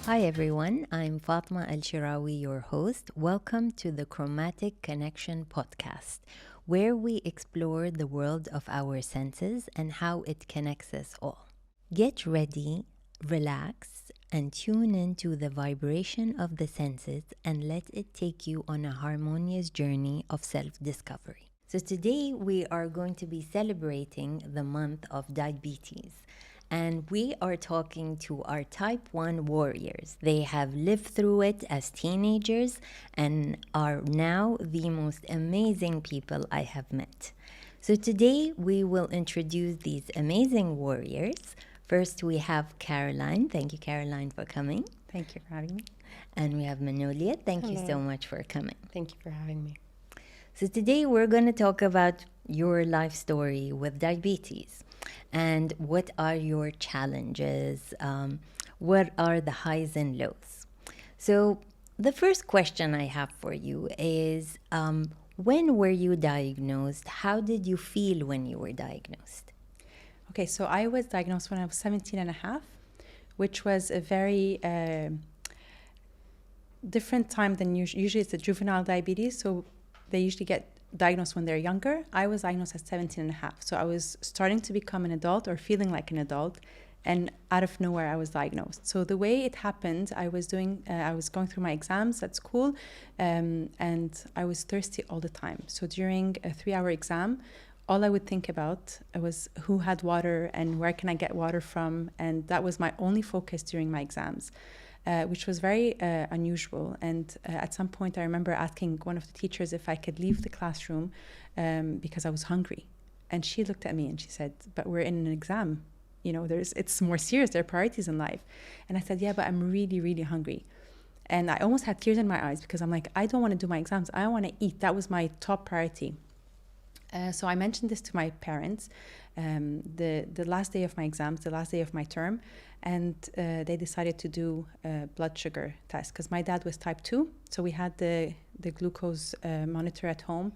Hi everyone, I'm Fatima Al-Shirawi, your host. Welcome to the Chromatic Connection podcast, where we explore the world of our senses and how it connects us all. Get ready, relax, and tune into the vibration of the senses and let it take you on a harmonious journey of self-discovery. So today we are going to be celebrating the month of diabetes. And we are talking to our type 1 warriors. They have lived through it as teenagers and are now the most amazing people I have met. So today we will introduce these amazing warriors. First we have Caroline. Thank you, Caroline, for coming. Thank you for having me. And we have Manolia. Thank you Hello. so much for coming. Thank you for having me. So today we're going to talk about your life story with diabetes. And what are your challenges? What are the highs and lows? So the first question I have for you is, when were you diagnosed? How did you feel when you were diagnosed? Okay, so I was diagnosed when I was 17 and a half, which was a very different time than usually. It's a juvenile diabetes, so they usually get diagnosed when they're younger. I was diagnosed at 17 and a half. So I was starting to become an adult or feeling like an adult, and out of nowhere I was diagnosed. So the way it happened, I was going through my exams at school, and I was thirsty all the time. So during a 3-hour exam, all I would think about was who had water and where can I get water from, and that was my only focus during my exams. Which was very unusual. And at some point, I remember asking one of the teachers if I could leave the classroom because I was hungry. And she looked at me and she said, "But we're in an exam. You know, it's more serious. There are priorities in life." And I said, "Yeah, but I'm really, really hungry." And I almost had tears in my eyes because I'm like, I don't want to do my exams. I want to eat. That was my top priority. So I mentioned this to my parents the last day of my exams, the last day of my term, and they decided to do a blood sugar test because my dad was type 2, so we had the glucose monitor at home.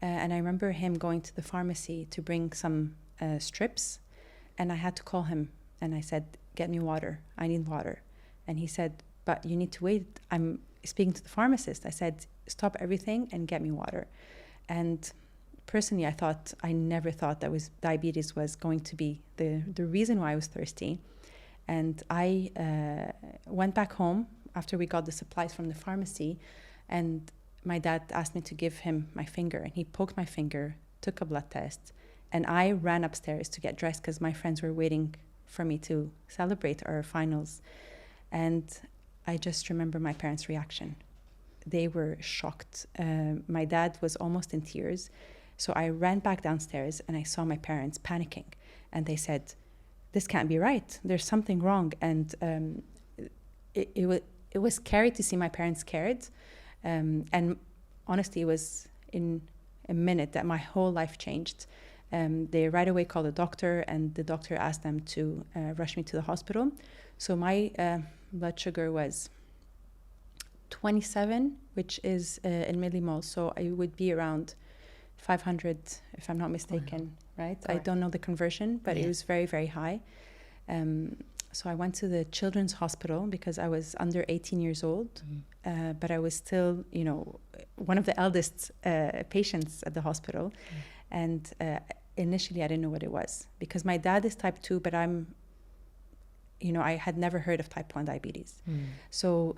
And I remember him going to the pharmacy to bring some strips, and I had to call him and I said, "Get me water, I need water." And he said, "But you need to wait, I'm speaking to the pharmacist." I said, "Stop everything and get me water." And personally, I never thought that diabetes was going to be the reason why I was thirsty. And I went back home after we got the supplies from the pharmacy, and my dad asked me to give him my finger, and he poked my finger, took a blood test, and I ran upstairs to get dressed because my friends were waiting for me to celebrate our finals. And I just remember my parents' reaction. They were shocked. My dad was almost in tears. So I ran back downstairs and I saw my parents panicking, and they said, "This can't be right. There's something wrong." And it was scary to see my parents scared. And honestly, it was in a minute that my whole life changed. They right away called a doctor, and the doctor asked them to rush me to the hospital. So my blood sugar was 27, which is in millimole. So it would be around 500, if I'm not mistaken, right? Correct. I don't know the conversion, but It was very, very high. So I went to the children's hospital because I was under 18 years old, but I was still, one of the eldest patients at the hospital. And initially I didn't know what it was because my dad is type 2, but I had never heard of type 1 diabetes. So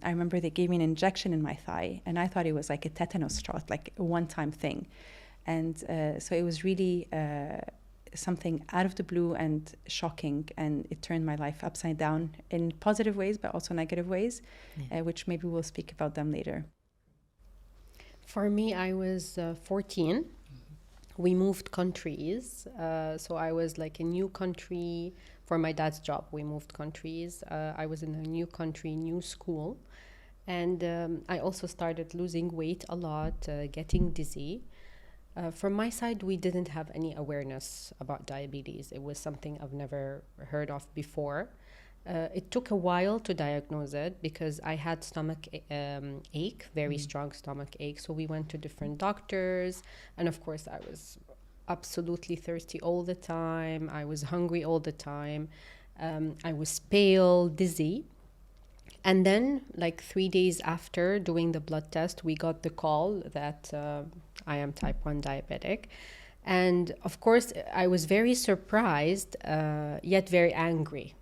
I remember they gave me an injection in my thigh, and I thought it was like a tetanus shot, like a one-time thing. And so it was really something out of the blue and shocking, and it turned my life upside down in positive ways, but also negative ways, which maybe we'll speak about them later. For me, I was 14. We moved countries. So I was like a new country. For my dad's job, we moved countries. I was in a new country, new school. And I also started losing weight a lot, getting dizzy. From my side, we didn't have any awareness about diabetes. It was something I've never heard of before. It took a while to diagnose it because I had stomach ache, very strong stomach ache. So we went to different doctors. And of course, I was absolutely thirsty all the time. I was hungry all the time. I was pale, dizzy. And then, like 3 days after doing the blood test, we got the call that I am type 1 diabetic. And of course, I was very surprised, yet very angry.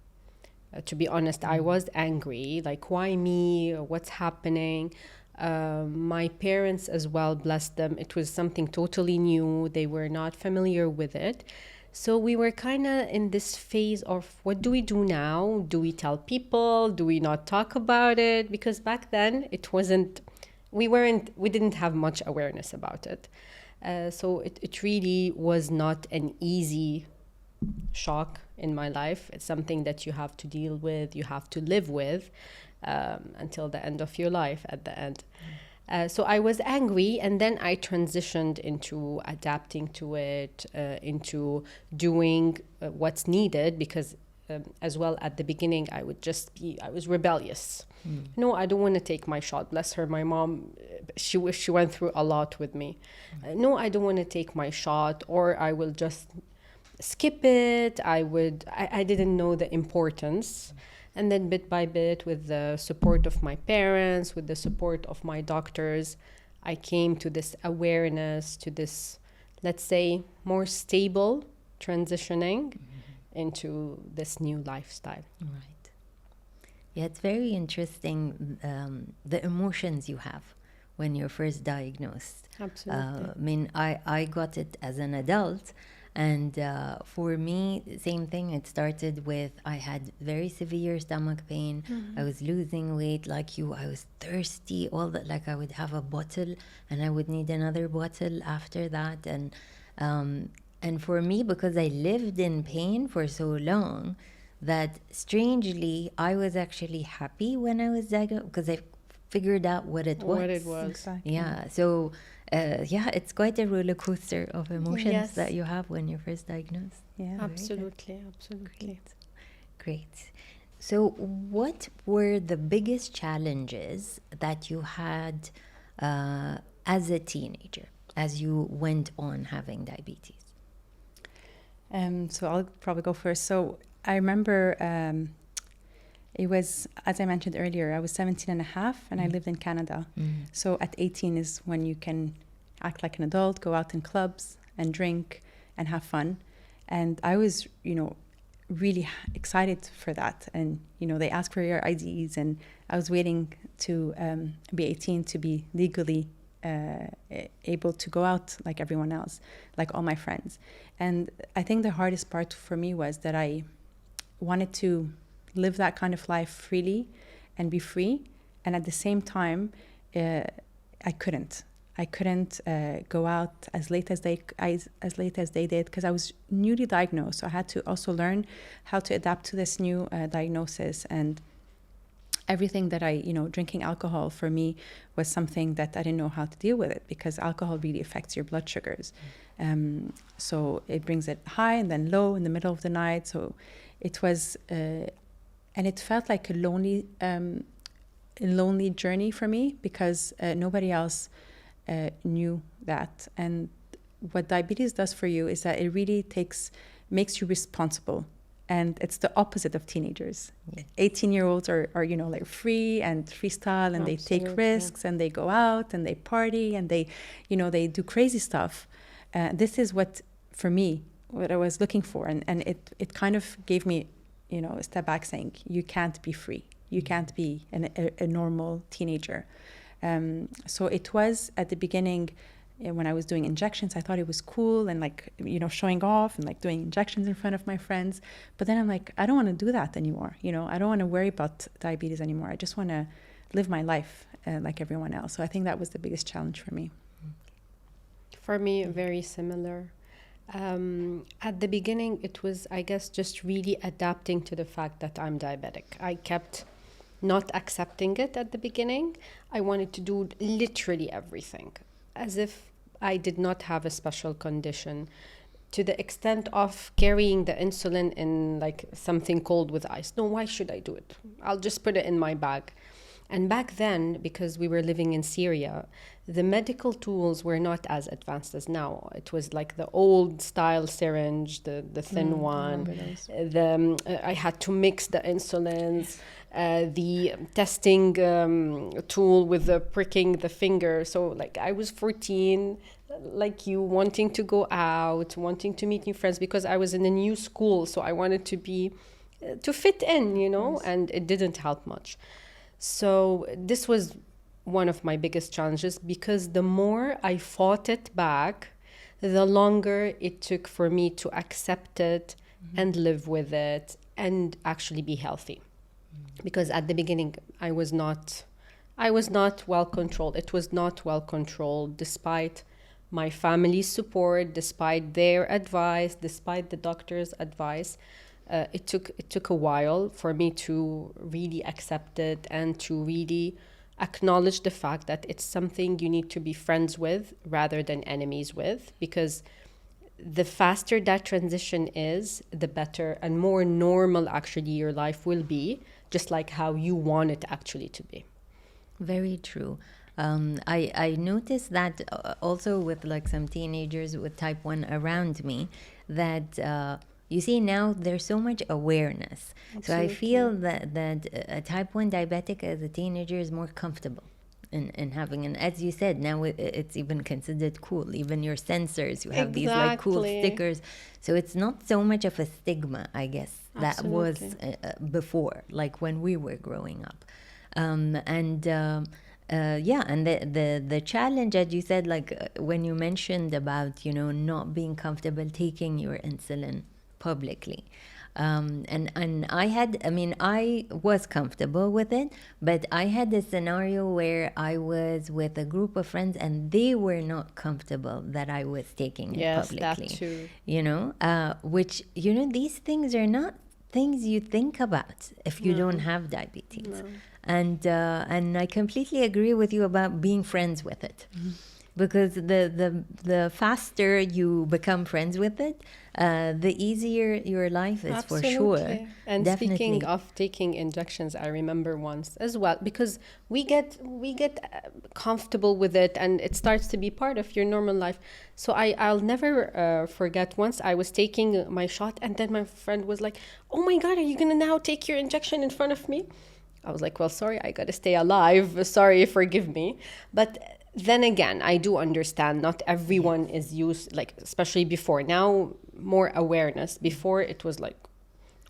To be honest, I was angry. Like, why me? What's happening? My parents as well, bless them, it was something totally new. They were not familiar with it. So we were kind of in this phase of, what do we do now? Do we tell people? Do we not talk about it? Because back then it wasn't, we didn't have much awareness about it. So it really was not an easy shock in my life. It's something that you have to deal with, you have to live with until the end of your life at the end. So I was angry, and then I transitioned into adapting to it, into doing what's needed, because as well at the beginning I was rebellious. No, I don't want to take my shot. Bless her, my mom, she went through a lot with me. No, I don't want to take my shot, or I will just skip it. I didn't know the importance. And then bit by bit, with the support of my parents, with the support of my doctors, I came to this awareness, to this, let's say, more stable transitioning into this new lifestyle. Right. Yeah, it's very interesting, the emotions you have when you're first diagnosed. Absolutely. I mean, I got it as an adult. And for me, same thing. It started with, I had very severe stomach pain. I was losing weight like you. I was thirsty, all that. Like, I would have a bottle and I would need another bottle after that. And for me, because I lived in pain for so long, that strangely, I was actually happy when I was diagnosed, because I figured out what it was. What it was. Exactly. Yeah. So, it's quite a roller coaster of emotions Yes. that you have when you're first diagnosed. Yeah. Absolutely. Great. So, what were the biggest challenges that you had as a teenager, as you went on having diabetes? So I'll probably go first. So I remember it was, as I mentioned earlier, I was 17 and a half and I lived in Canada. So at 18 is when you can act like an adult, go out in clubs and drink and have fun. And I was, really excited for that. And, they ask for your IDs, and I was waiting to be 18 to be legally able to go out like everyone else, like all my friends. And I think the hardest part for me was that I wanted to live that kind of life freely and be free, and at the same time I couldn't go out as late as they did, because I was newly diagnosed. So I had to also learn how to adapt to this new diagnosis. And everything that drinking alcohol for me was something that I didn't know how to deal with it, because alcohol really affects your blood sugars. So it brings it high and then low in the middle of the night. So it was, and it felt like a lonely journey for me, because nobody else knew that. And what diabetes does for you is that it really makes you responsible. And it's the opposite of teenagers. 18-year-olds are like free and freestyle, and they take risks, and they go out and they party, and they do crazy stuff. This is what I was looking for. And it kind of gave me, a step back, saying, you can't be free. You can't be a normal teenager. So it was at the beginning, when I was doing injections, I thought it was cool and showing off and doing injections in front of my friends. But then I'm like, I don't want to do that anymore. I don't want to worry about diabetes anymore. I just want to live my life like everyone else. So I think that was the biggest challenge for me. For me, very similar. At the beginning, it was, I guess, just really adapting to the fact that I'm diabetic. I kept not accepting it at the beginning. I wanted to do literally everything, as if I did not have a special condition, to the extent of carrying the insulin in something cold with ice. No, why should I do it? I'll just put it in my bag. And back then, because we were living in Syria, the medical tools were not as advanced as now. It was like the old style syringe, the thin one. I had to mix the insulins, the testing tool with the pricking the finger. So like I was 14, like you, wanting to go out, wanting to meet new friends, because I was in a new school. So I wanted to be, to fit in, you know, and it didn't help much. So this was one of my biggest challenges, because the more I fought it back, the longer it took for me to accept it and live with it and actually be healthy. Because at the beginning, I was not well controlled. It was not well controlled, despite my family's support, despite their advice, despite the doctor's advice. It took a while for me to really accept it and to really acknowledge the fact that it's something you need to be friends with rather than enemies with, because the faster that transition is, the better and more normal actually your life will be, just like how you want it actually to be. Very true. I noticed that also with like some teenagers with type 1 around me, that you see now there's so much awareness. Absolutely. So I feel that a type 1 diabetic as a teenager is more comfortable in having, and as you said, now it's even considered cool. Even your sensors, you have these like cool Exactly. stickers. So it's not so much of a stigma, I guess, that was Absolutely. before, like when we were growing up. Yeah, and the challenge, as you said, like when you mentioned about, you know, not being comfortable taking your insulin publicly. And I was comfortable with it, but I had a scenario where I was with a group of friends and they were not comfortable that I was taking it Yes, publicly. that too. You know, which, you know, these things are not things you think about if you don't have diabetes. And I completely agree with you about being friends with it. Because the faster you become friends with it, the easier your life is. Absolutely. For sure. And Definitely. speaking of taking injections, I remember once as well, because we get comfortable with it and it starts to be part of your normal life. So I'll never forget, once I was taking my shot and then my friend was like, "Oh my God, are you gonna now take your injection in front of me?" I was like, "Well, sorry, I gotta stay alive. Sorry, forgive me." But then again, I do understand not everyone is used, like, especially before. Now, more awareness. Before, it was like,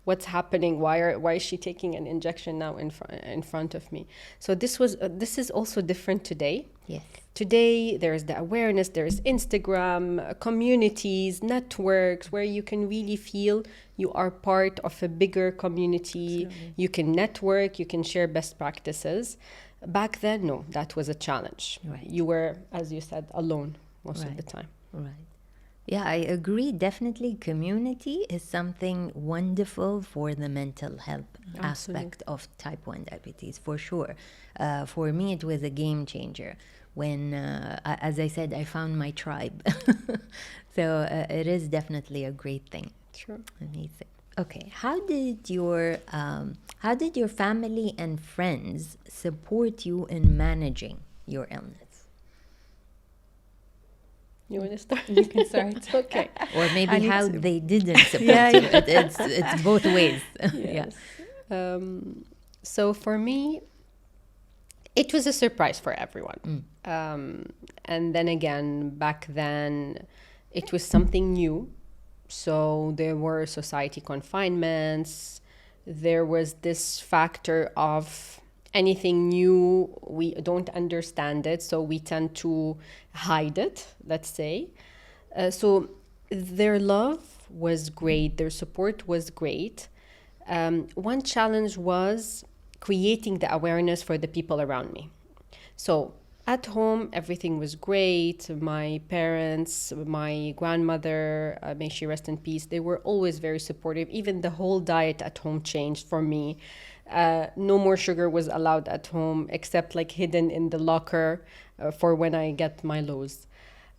what's happening? Why is she taking an injection now in front of me? So this is also different today. Yes. Today, there's the awareness, there's Instagram, communities, networks, where you can really feel you are part of a bigger community. Absolutely. You can network, you can share best practices. Back then, no, that was a challenge. Right. You were, as you said, alone most of Right. the time. Right. Yeah, I agree. Definitely, community is something wonderful for the mental health aspect of type 1 diabetes, for sure. For me, it was a game changer when, as I said, I found my tribe. So it is definitely a great thing. Sure. Amazing. Okay, how did your family and friends support you in managing your illness? You want to start? You can start. Okay. Or maybe I need how to- they didn't support Yeah, you. It's both ways. Yes. So for me, it was a surprise for everyone. And then again, back then, it was something new. So there were society confinements. There was this factor of anything new, we don't understand it, so we tend to hide it, let's say. So their love was great, their support was great. One challenge was creating the awareness for the people around me. So at home, everything was great. My parents, my grandmother, may she rest in peace, they were always very supportive. Even the whole diet at home changed for me. No more sugar was allowed at home, except like hidden in the locker for when I get my lows.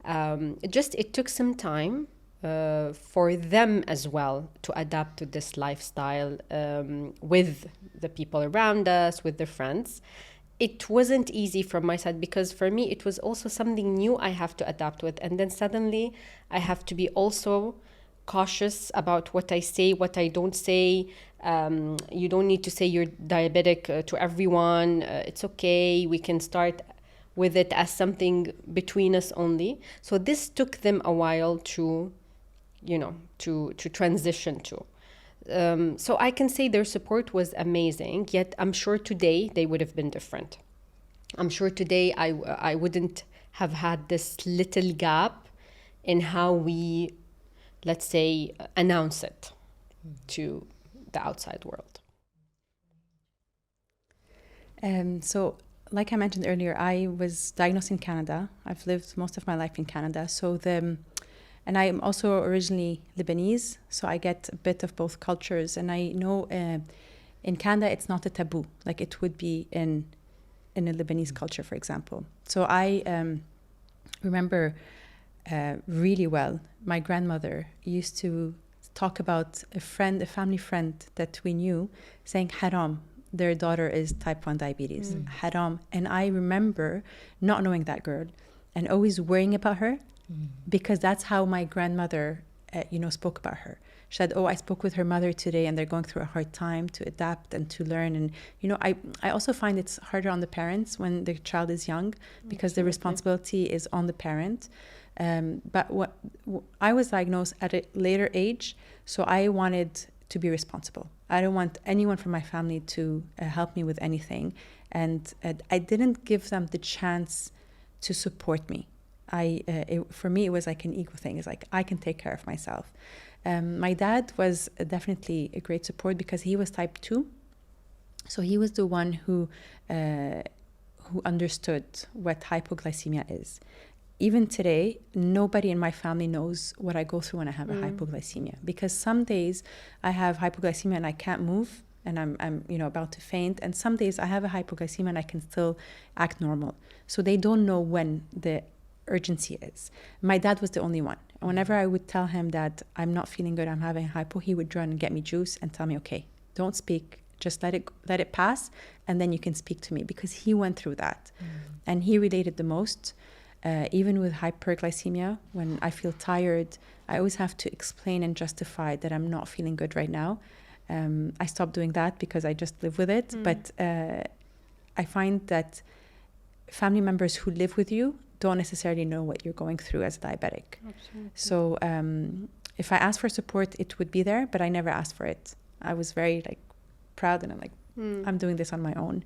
It took some time for them as well to adapt to this lifestyle with the people around us, with their friends. it wasn't easy from my side, because for me it was also something new I have to adapt with, and then suddenly I have to be also cautious about what I say, what I don't say. You don't need to say you're diabetic to everyone. It's okay, we can start with it as something between us only. So this took them a while to, to transition to. So I can say their support was amazing, yet I'm sure today they would have been different. I'm sure today I wouldn't have had this little gap in how we, let's say, announce it to the outside world. So, like I mentioned earlier, I was diagnosed in Canada. I've lived most of my life in Canada. And I'm also originally Lebanese, so I get a bit of both cultures. And I know in Canada, it's not a taboo, like it would be in a Lebanese culture, for example. So I remember really well, my grandmother used to talk about a family friend that we knew, saying haram, their daughter is type 1 diabetes, haram. And I remember not knowing that girl and always worrying about her, because that's how my grandmother, spoke about her. She said, I spoke with her mother today and they're going through a hard time to adapt and to learn. And, I also find it's harder on the parents when the child is young, because the responsibility is on the parent. But I was diagnosed at a later age, so I wanted to be responsible. I don't want anyone from my family to help me with anything. And I didn't give them the chance to support me. For me, it was like an ego thing. It's like, I can take care of myself. My dad was definitely a great support, because he was type 2. So he was the one who understood what hypoglycemia is. Even today, nobody in my family knows what I go through when I have a hypoglycemia, because some days I have hypoglycemia and I can't move and I'm about to faint, and some days I have a hypoglycemia and I can still act normal. So they don't know when the urgency is. My dad was the only one. Whenever I would tell him that I'm not feeling good, I'm having hypo, he would run and get me juice and tell me, okay, don't speak, just let it pass, and then you can speak to me, because he went through that. And he related the most. Even with hyperglycemia, when I feel tired, I always have to explain and justify that I'm not feeling good right now. I stopped doing that because I just live with it. But I find that family members who live with you don't necessarily know what you're going through as a diabetic. Absolutely. So if I asked for support, it would be there, but I never asked for it. I was very proud, and I'm like, I'm doing this on my own.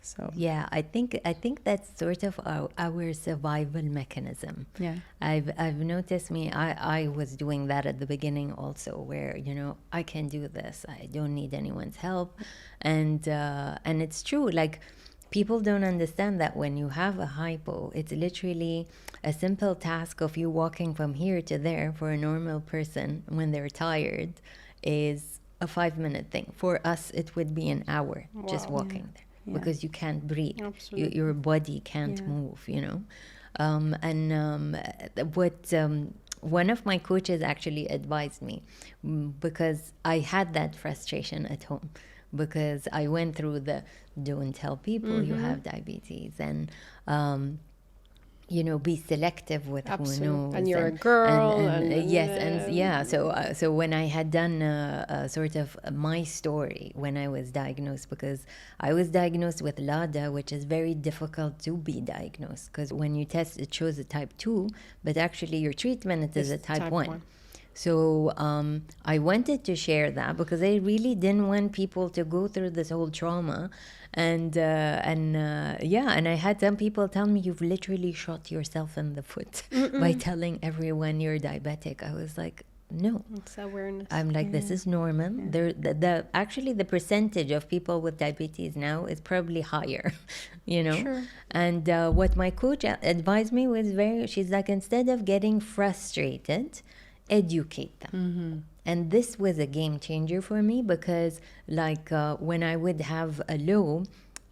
So yeah, I think that's sort of our survival mechanism. Yeah, I've noticed I was doing that at the beginning also, where I can do this, I don't need anyone's help, and it's true. Like, people don't understand that when you have a hypo, it's literally a simple task of you walking from here to there. For a normal person, when they're tired, is a 5-minute thing. For us, it would be an hour just walking there. Yeah. Because you can't breathe. Absolutely. Your body can't move, what one of my coaches actually advised me, because I had that frustration at home, because I went through the don't tell people you have diabetes, and be selective with Absolutely. who knows. And you're a girl. So when I had done sort of my story when I was diagnosed, because I was diagnosed with LADA, which is very difficult to be diagnosed, because when you test, it shows a type 2, but actually your treatment is a type 1. So I wanted to share that, because I really didn't want people to go through this whole trauma. And I had some people tell me, you've literally shot yourself in the foot by telling everyone you're diabetic. I was like, no. It's awareness. I'm like, this is normal. Actually, the percentage of people with diabetes now is probably higher, Sure. And what my coach advised me was she's like, instead of getting frustrated, educate them. And this was a game changer for me, because when I would have a low,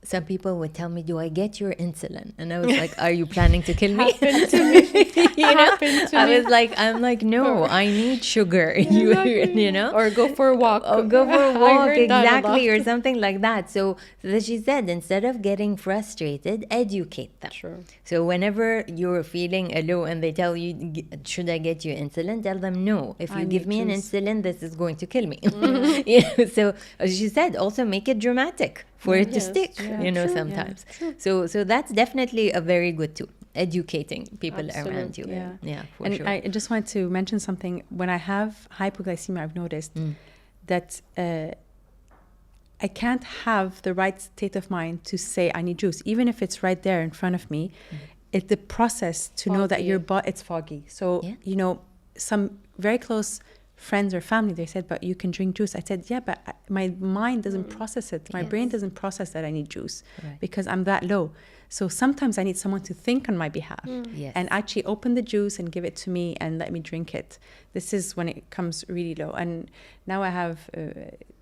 some people would tell me, do I get your insulin? And I was like, are you planning to kill me? Happened to me. happened to I me. was like, I'm like, no, I need sugar. You know? Or go for a walk. Or go for a I walk, heard that a exactly, or lot. something like that. So that she said, instead of getting frustrated, educate them. Sure. So whenever you're feeling low and they tell you, should I get you insulin? Tell them, no. If you I give need me an juice. insulin, this is going to kill me. You know, so she said, also make it dramatic for it to Yes, stick, yeah, you know, true, sometimes. true. So that's definitely a very good tool, educating people around you. Absolutely. Yeah, for And sure. I just want to mention something. When I have hypoglycemia, I've noticed that I can't have the right state of mind to say I need juice, even if it's right there in front of me. It's the process to know that Foggy. your body, it's foggy. So, Yeah. you know, some very close friends or family, they said, but you can drink juice. I said, yeah, but my mind doesn't process it. My brain Yes. doesn't process that I need juice Right. because I'm that low. So sometimes I need someone to think on my behalf Yes. and actually open the juice and give it to me and let me drink it. This is when it comes really low. And now I have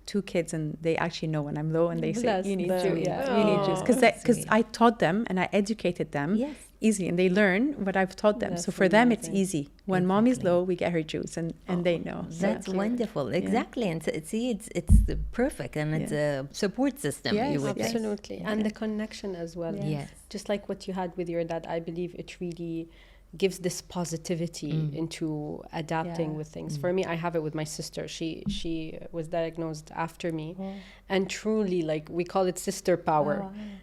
2 kids and they actually know when I'm low and they say, Bless you need them. juice. Yeah, you need juice. Aw, Because sweet. I taught them and I educated them Yes. easily and they learn what I've taught them. So That's for them, it's amazing. easy. When mommy's Exactly. low, we get her juice and they know. So That's Exactly. wonderful. Exactly. And so, see, it's perfect, and it's a support system, Yes, you would say. Absolutely. And the connection as well. Yes. Just like what you had with your dad, I believe it really gives this positivity into adapting Yeah. with things. For me, I have it with my sister. She was diagnosed after me, and truly, like, we call it sister power.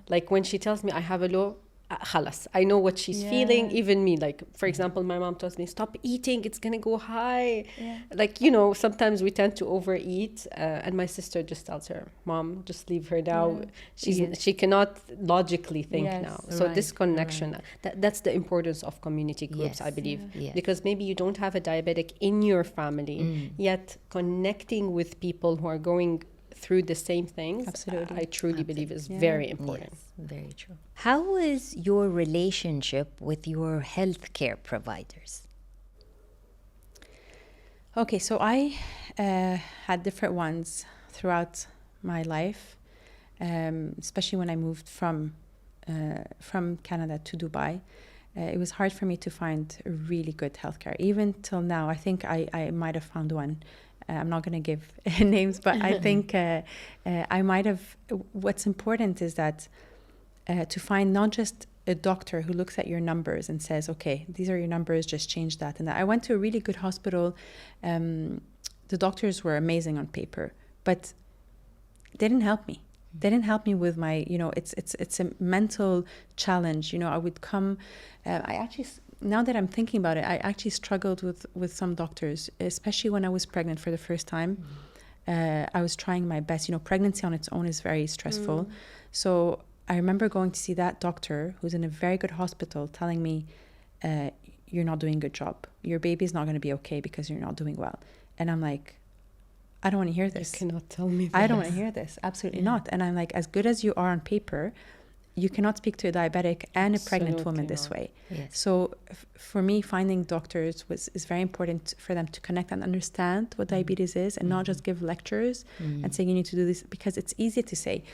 Like, when she tells me I have a low, خلاص, I know what she's feeling. Yeah. Even me, like, for example, my mom tells me, stop eating, it's gonna go high. Like, you know, sometimes we tend to overeat, and my sister just tells her, Mom, just leave her now. She cannot logically think Yes. now. So this Right, connection, that's the importance of community groups, I Yes, believe. yes. Because maybe you don't have a diabetic in your family, yet connecting with people who are going through the same things, Absolutely. I truly believe is Yeah. very important. Yes, very true. How is your relationship with your healthcare providers? Okay, so I had different ones throughout my life, especially when I moved from Canada to Dubai. It was hard for me to find really good healthcare. Even till now, I think I might have found one. I'm not going to give names, but I think I might have. What's important is that to find not just a doctor who looks at your numbers and says, okay, these are your numbers, just change that and that. I went to a really good hospital. The doctors were amazing on paper, but they didn't help me. They didn't help me with my, you know, it's a mental challenge. You know, I would come, I actually, now that I'm thinking about it, I actually struggled with some doctors, especially when I was pregnant for the first time. I was trying my best. You know, pregnancy on its own is very stressful. So I remember going to see that doctor who's in a very good hospital telling me, you're not doing a good job. Your baby's not going to be okay because you're not doing well. And I'm like, I don't want to hear this. You cannot tell me that. I don't want to hear this. Absolutely not. And I'm like, as good as you are on paper, you cannot speak to a diabetic and a pregnant woman Absolutely this not. way. Yes. So for me, finding doctors is very important for them to connect and understand what diabetes is and not just give lectures and say you need to do this, because it's easy to say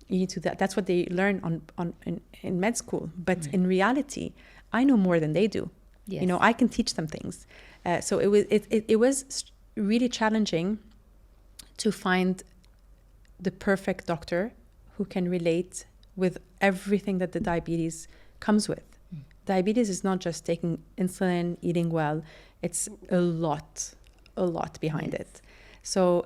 you need to do that. That's what they learn in med school. But in reality, I know more than they do. Yes. You know, I can teach them things. So it was really challenging to find the perfect doctor who can relate with everything that the diabetes comes with. Diabetes is not just taking insulin, eating well. It's a lot behind it. So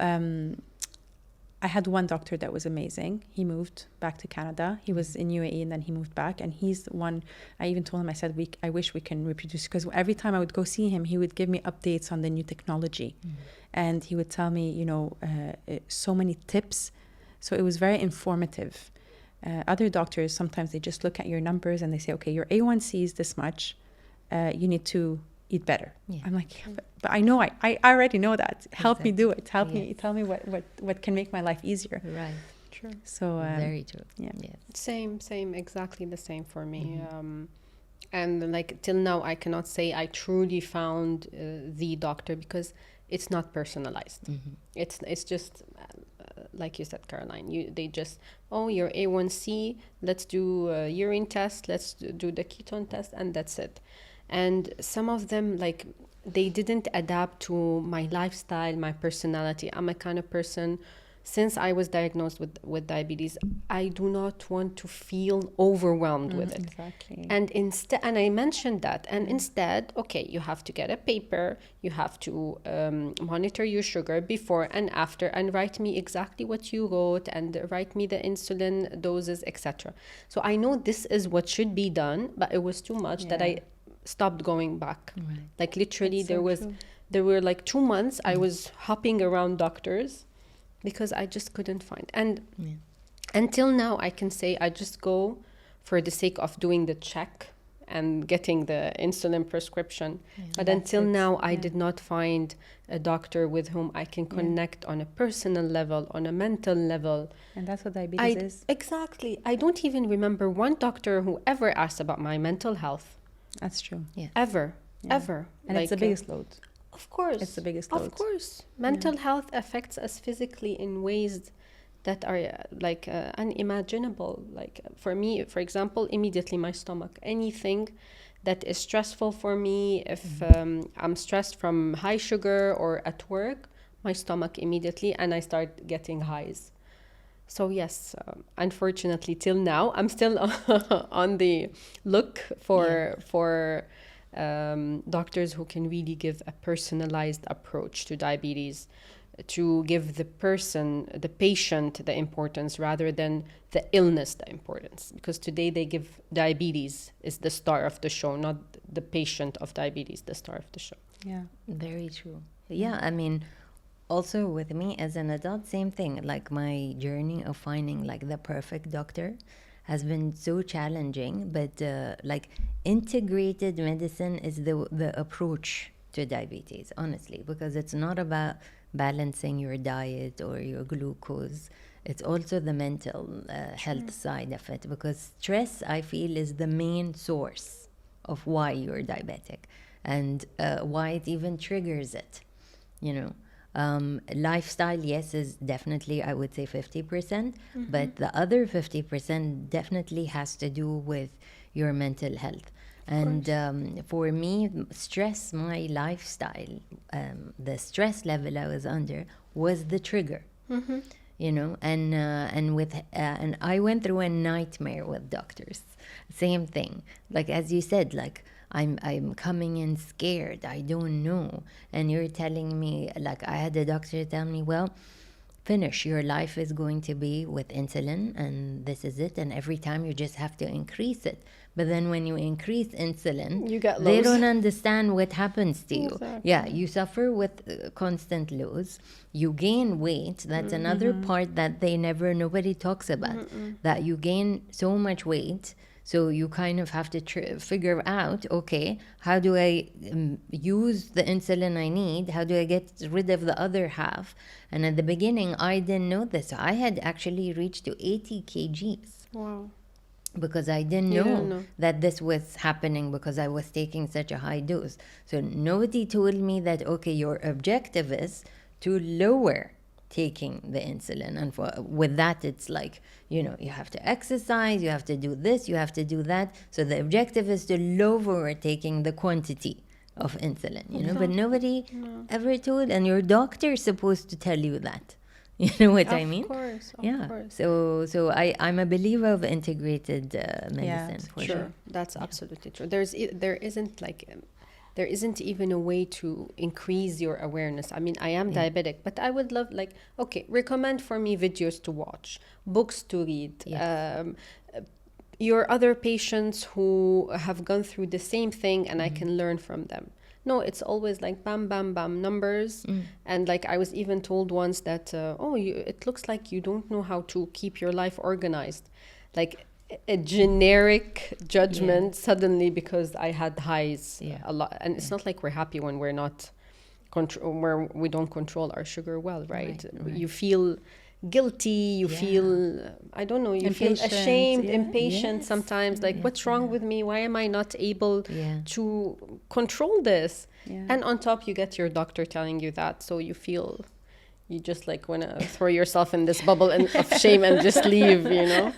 I had one doctor that was amazing. He moved back to Canada. He was in UAE and then he moved back. And he's the one, I even told him, I said, I wish we can reproduce, because every time I would go see him, he would give me updates on the new technology. And he would tell me, you know, so many tips. So it was very informative. Other doctors, sometimes they just look at your numbers and they say, okay, your A1C is this much. You need to eat better. Yeah. I'm like, yeah, but I know, I already know that. Help me do it. Help me, Yes. tell me what can make my life easier. Right. True. So Very true. yeah. Yes. Same, exactly the same for me. And like till now, I cannot say I truly found the doctor, because it's not personalized. It's just like you said, Caroline. They just, oh, your A1C. Let's do a urine test. Let's do the ketone test, and that's it. and some of them, like, they didn't adapt to my lifestyle, my personality. I'm a kind of person, since I was diagnosed with diabetes, I do not want to feel overwhelmed with it. Exactly. And instead, and I mentioned that, and instead, okay, you have to get a paper, you have to monitor your sugar before and after, and write me exactly what you wrote, and write me the insulin doses, etc. So I know this is what should be done, but it was too much that I stopped going back. Like literally, there were like 2 months I was hopping around doctors because I just couldn't find. And until now, I can say I just go for the sake of doing the check and getting the insulin prescription. But until now, I did not find a doctor with whom I can connect on a personal level, on a mental level. And that's what diabetes is. Exactly. I don't even remember one doctor who ever asked about my mental health. That's true. Ever. Ever. And it's the biggest load. Of course. It's the biggest load. Of course. Mental health affects us physically in ways that are unimaginable. Like for me, for example, immediately my stomach. Anything that is stressful for me, if I'm stressed from high sugar or at work, my stomach immediately, and I start getting highs. So yes, unfortunately, till now, I'm still on the look for doctors who can really give a personalized approach to diabetes, to give the patient the importance rather than the illness the importance. Because today they give diabetes is the star of the show, not the patient of diabetes, the star of the show. Yeah. Very true. Yeah, I mean, also with me as an adult, same thing. Like my journey of finding like the perfect doctor has been so challenging, but like integrated medicine is the approach to diabetes, honestly, because it's not about balancing your diet or your glucose. It's also the mental health side of it, because stress, I feel, is the main source of why you're diabetic and why it even triggers it, you know. Lifestyle, yes, is definitely, I would say 50%, but the other 50% definitely has to do with your mental health. And for me, stress, my lifestyle, the stress level I was under was the trigger, you know, and I went through a nightmare with doctors. Same thing, like as you said, like I'm coming in scared, I don't know. And you're telling me, like I had a doctor tell me, well, finish, your life is going to be with insulin and this is it. And every time you just have to increase it. But then when you increase insulin, You get they lows. don't understand what happens to you. Exactly. Yeah, you suffer with constant lows. You gain weight. That's another part that nobody talks about. That you gain so much weight. So you kind of have to figure out, okay, how do I use the insulin I need? How do I get rid of the other half? And at the beginning, I didn't know this. I had actually reached to 80 kgs. Wow. Because I didn't You know, didn't know. that this was happening because I was taking such a high dose. So nobody told me that, okay, your objective is to lower taking the insulin. And with that, it's like, you know, you have to exercise, you have to do this, you have to do that. So the objective is to lower taking the quantity of insulin, you know, but nobody ever told, and your doctor is supposed to tell you that. You know what I mean? Of course. So I'm a believer of integrated medicine, for sure. That's absolutely true. There isn't even a way to increase your awareness. I mean, I am diabetic, but I would love, like, okay, recommend for me videos to watch, books to read, your other patients who have gone through the same thing, and I can learn from them. No, it's always like bam, bam, bam, numbers. And like I was even told once that, it looks like you don't know how to keep your life organized. Like a generic judgment suddenly because I had highs a lot. And it's not like we're happy when we're not, where we don't control our sugar well, right? You feel guilty, you feel, I don't know, you Impatient, feel ashamed, yeah. impatient sometimes, like what's wrong with me? Why am I not able to control this? Yeah. And on top you get your doctor telling you that, so you feel, you just like want to throw yourself in this bubble of shame and just leave, you know?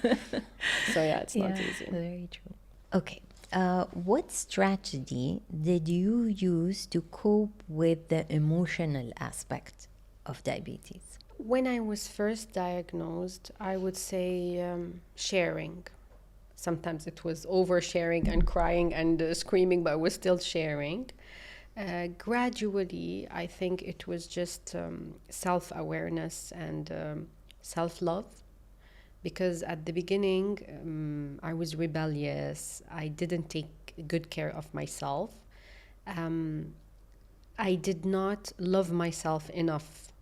So yeah, it's not easy. Very true. Okay, What strategy did you use to cope with the emotional aspect of diabetes? When I was first diagnosed, I would say sharing. Sometimes it was oversharing and crying and screaming, but I was still sharing. Gradually, I think it was just self-awareness and self-love. Because at the beginning, I was rebellious. I didn't take good care of myself. I did not love myself enough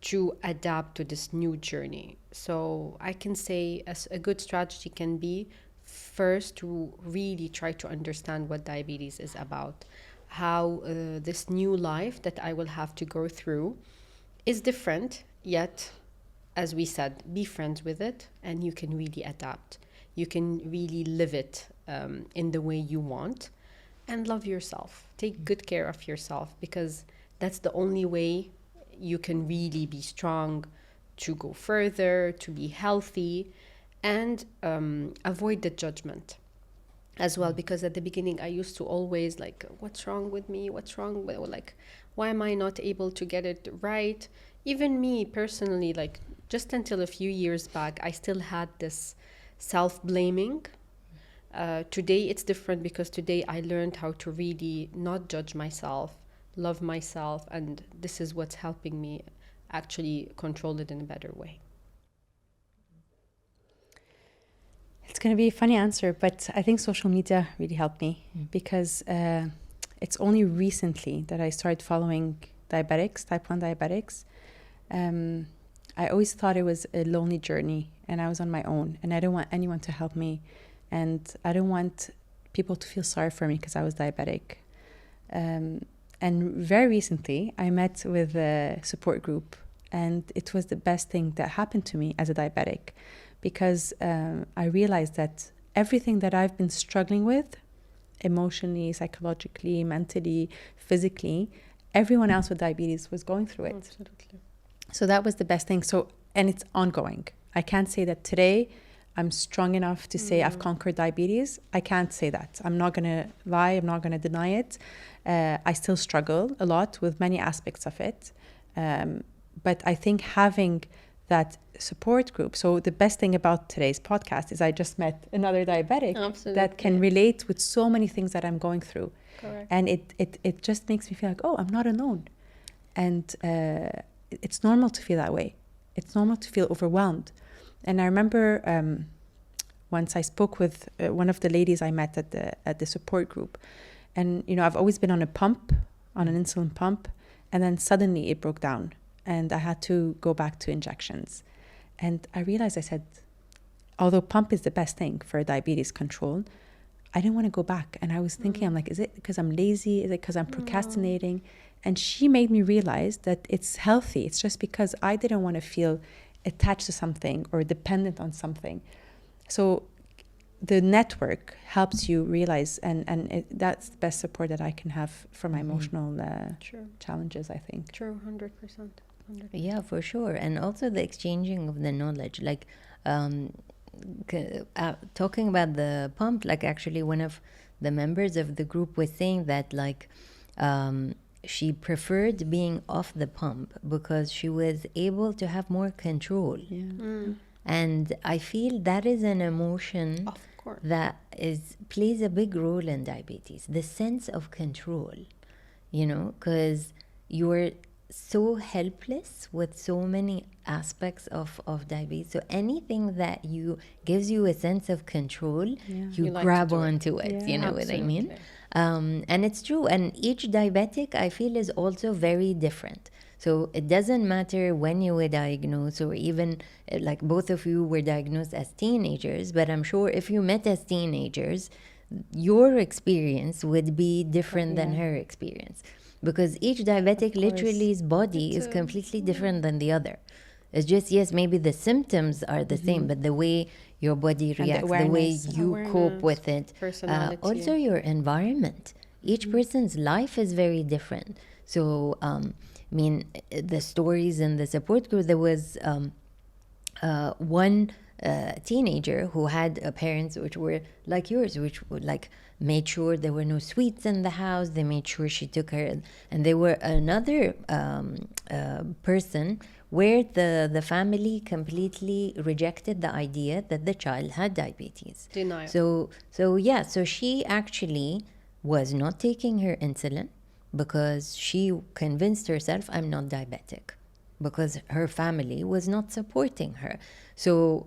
to adapt to this new journey. So I can say as a good strategy can be first to really try to understand what diabetes is about, how this new life that I will have to go through is different, yet, as we said, be friends with it and you can really adapt. You can really live it in the way you want and love yourself. Take good care of yourself because that's the only way you can really be strong to go further, to be healthy, and avoid the judgment as well. Because at the beginning, I used to always like, what's wrong with me? What's wrong with, like, why am I not able to get it right? Even me personally, like just until a few years back, I still had this self-blaming. Today it's different because today I learned how to really not judge myself, love myself, and this is what's helping me actually control it in a better way. It's going to be a funny answer, but I think social media really helped me because it's only recently that I started following diabetics, type 1 diabetics. I always thought it was a lonely journey and I was on my own and I don't want anyone to help me and I don't want people to feel sorry for me because I was diabetic. And very recently I met with a support group and it was the best thing that happened to me as a diabetic because I realized that everything that I've been struggling with emotionally, psychologically, mentally, physically, everyone else with diabetes was going through it. Absolutely. So that was the best thing. So, and it's ongoing. I can't say that today I'm strong enough to say I've conquered diabetes. I can't say that. I'm not going to lie. I'm not going to deny it. I still struggle a lot with many aspects of it. But I think having that support group. So the best thing about today's podcast is I just met another diabetic that can relate with so many things that I'm going through. Correct. And it just makes me feel like, oh, I'm not alone. And it's normal to feel that way. It's normal to feel overwhelmed. And I remember once I spoke with one of the ladies I met at the support group. And, you know, I've always been on a pump, on an insulin pump. And then suddenly it broke down. And I had to go back to injections. And I realized, I said, although pump is the best thing for diabetes control, I didn't want to go back. And I was thinking, I'm like, is it because I'm lazy? Is it because I'm procrastinating? And she made me realize that it's healthy. It's just because I didn't want to feel attached to something or dependent on something. So the network helps you realize, and that's the best support that I can have for my emotional challenges, I think. True, 100%. Yeah, for sure. And also the exchanging of the knowledge. Like, talking about the pump, like actually one of the members of the group was saying that, like, she preferred being off the pump because she was able to have more control. Yeah. And I feel that is an emotion that plays a big role in diabetes, the sense of control, you know, because you're so helpless with so many aspects of diabetes. So anything that gives you a sense of control, you grab onto it, you know what I mean? And it's true. And each diabetic, I feel, is also very different. So it doesn't matter when you were diagnosed, or even like both of you were diagnosed as teenagers, but I'm sure if you met as teenagers, your experience would be different than her experience. Because each diabetic, literally's body is completely different than the other. It's just, yes, maybe the symptoms are the same, but the way your body reacts, the way you cope with it, also your environment. Each person's life is very different. So, I mean, the stories in the support group, there was one teenager who had parents which were like yours, which would like made sure there were no sweets in the house. They made sure she took her, and they were another person where the family completely rejected the idea that the child had diabetes. Denial. So she actually was not taking her insulin because she convinced herself, I'm not diabetic, because her family was not supporting her. So,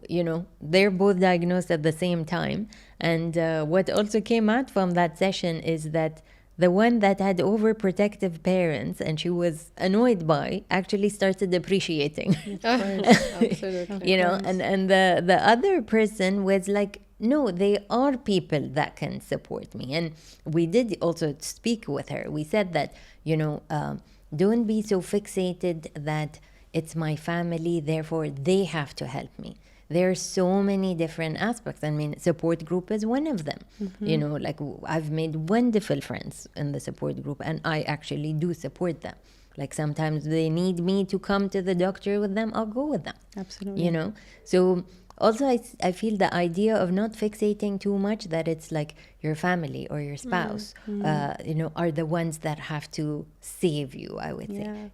they're both diagnosed at the same time. And what also came out from that session is that the one that had overprotective parents and she was annoyed by actually started appreciating. Absolutely. And the other person was like, no, they are people that can support me. And we did also speak with her. We said that, don't be so fixated that it's my family, therefore they have to help me. There are so many different aspects. I mean, support group is one of them. Like I've made wonderful friends in the support group, and I actually do support them. Like sometimes they need me to come to the doctor with them, I'll go with them. Absolutely. So also I feel the idea of not fixating too much that it's like your family or your spouse, are the ones that have to save you, I would say.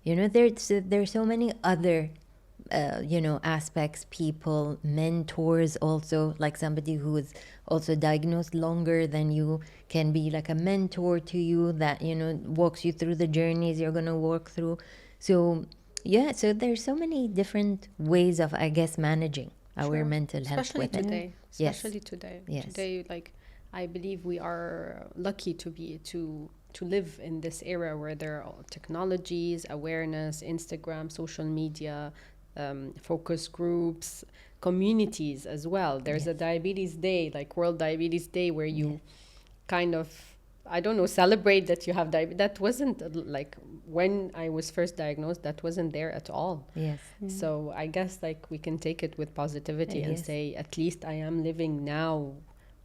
There's so many other aspects, people, mentors also, like somebody who is also diagnosed longer than you can be like a mentor to you that, walks you through the journeys you're going to walk through. So there's so many different ways of, I guess, managing our mental health. Especially today. Yes. Especially today. Yes. Today, like, I believe we are lucky to live in this era where there are technologies, awareness, Instagram, social media, focus groups, communities as well. There's a diabetes day, like World Diabetes Day, where you kind of, I don't know, celebrate that you have diabetes. That wasn't like when I was first diagnosed, that wasn't there at all. Yes. So I guess like we can take it with positivity and say, at least I am living now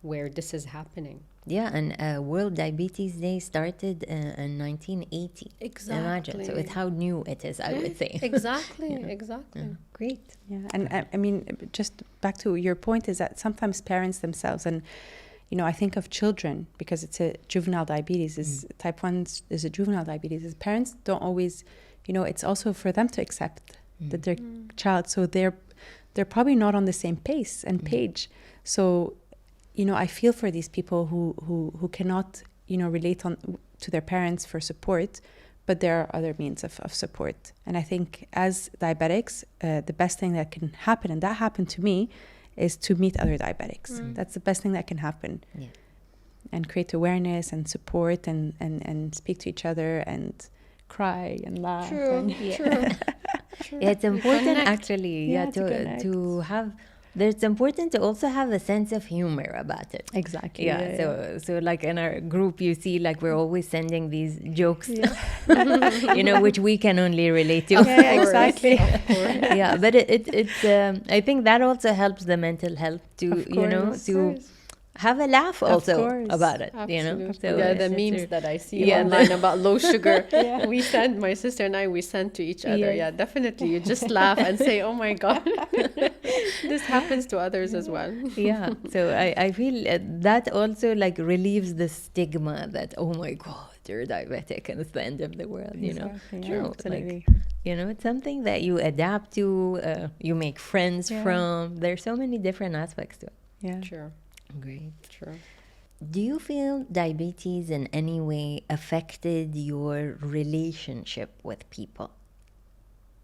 where this is happening. Yeah, and World Diabetes Day started in 1980. Exactly. Imagine. So it's how new it is, I would say. Exactly. Great. Yeah, and I mean, just back to your point is that sometimes parents themselves, and I think of children because it's a juvenile diabetes, is type 1 is a juvenile diabetes. Is parents don't always, it's also for them to accept that their child, so they're probably not on the same pace and page. So, I feel for these people who cannot, relate to their parents for support, but there are other means of support. And I think as diabetics, the best thing that can happen, and that happened to me, is to meet other diabetics. That's the best thing that can happen. Yeah. And create awareness and support and speak to each other and cry and laugh. True. It's important actually to to have. It's important to also have a sense of humor about it. Exactly. So like in our group, you see, like we're always sending these jokes, which we can only relate to. Yeah, exactly. Yeah, but it's I think that also helps the mental health to to have a laugh also about it. Absolutely. So the memes that I see online about low sugar, my sister and I send to each other. Yeah, definitely. You just laugh and say, oh my God, this happens to others as well. Yeah, so I feel that also like relieves the stigma that, oh my God, you're diabetic and it's the end of the world, Exactly, True. absolutely. It's something that you adapt to, you make friends from. There's so many different aspects to it. Yeah. Sure. Great. True. Do you feel diabetes in any way affected your relationship with people?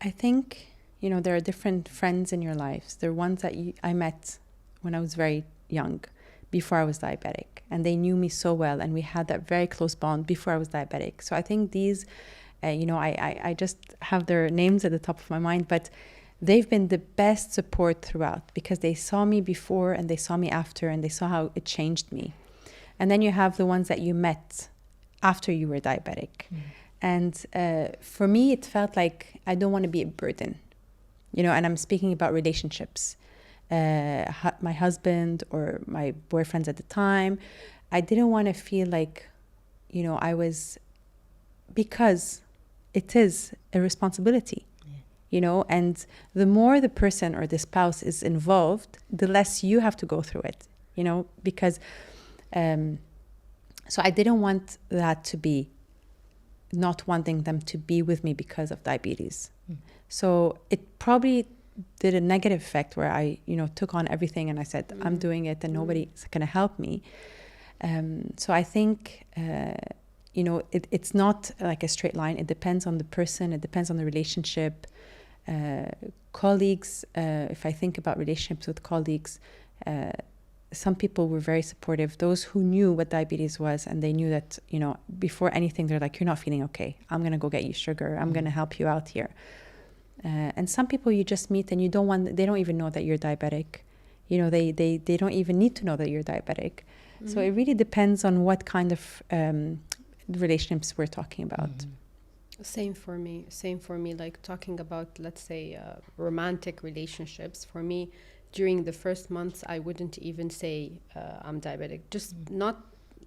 I think, there are different friends in your lives. There are ones that I met when I was very young, before I was diabetic. And they knew me so well, and we had that very close bond before I was diabetic. So I think these, I just have their names at the top of my mind, but they've been the best support throughout because they saw me before and they saw me after, and they saw how it changed me. And then you have the ones that you met after you were diabetic. And for me, it felt like I don't want to be a burden, and I'm speaking about relationships. My husband or my boyfriends at the time, I didn't want to feel like, I was, because it is a responsibility. you know, and the more the person or the spouse is involved, the less you have to go through it, you know, because so I didn't want that to be not wanting them to be with me because of diabetes. So it probably did a negative effect where I, you know, took on everything and I said, I'm doing it and nobody's going to help me. So I think, you know, it's not like a straight line. It depends on the person. It depends on the relationship. Colleagues, if I think about relationships with colleagues, some people were very supportive. Those who knew what diabetes was and they knew that, you know, before anything, they're like, you're not feeling okay. I'm going to go get you sugar. I'm going to help you out here. And some people you just meet and they don't even know that you're diabetic. You know, they don't even need to know that you're diabetic. So it really depends on what kind of relationships we're talking about. Same for me. Like talking about, let's say, romantic relationships. For me, during the first months, I wouldn't even say I'm diabetic. Just not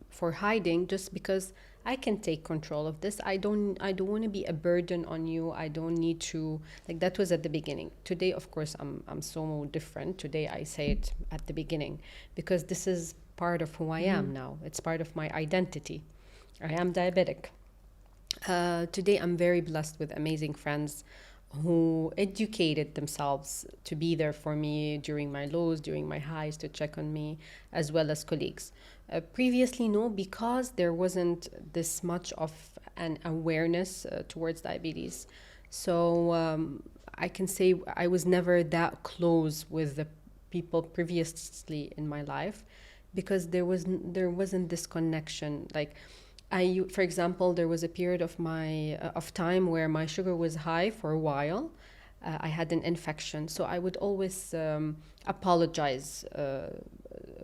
for hiding, just because I can take control of this. I don't want to be a burden on you. I don't need to, like, that was at the beginning. Today, of course, I'm so different. Today I say it at the beginning because this is part of who I am now. It's part of my identity. I am diabetic. Today I'm very blessed with amazing friends who educated themselves to be there for me during my lows, during my highs, to check on me, as well as colleagues. Previously, no, because there wasn't this much of an awareness towards diabetes. So I can say I was never that close with the people previously in my life because there wasn't this connection. Like, for example, there was a period of time where my sugar was high for a while. I had an infection, so I would always apologize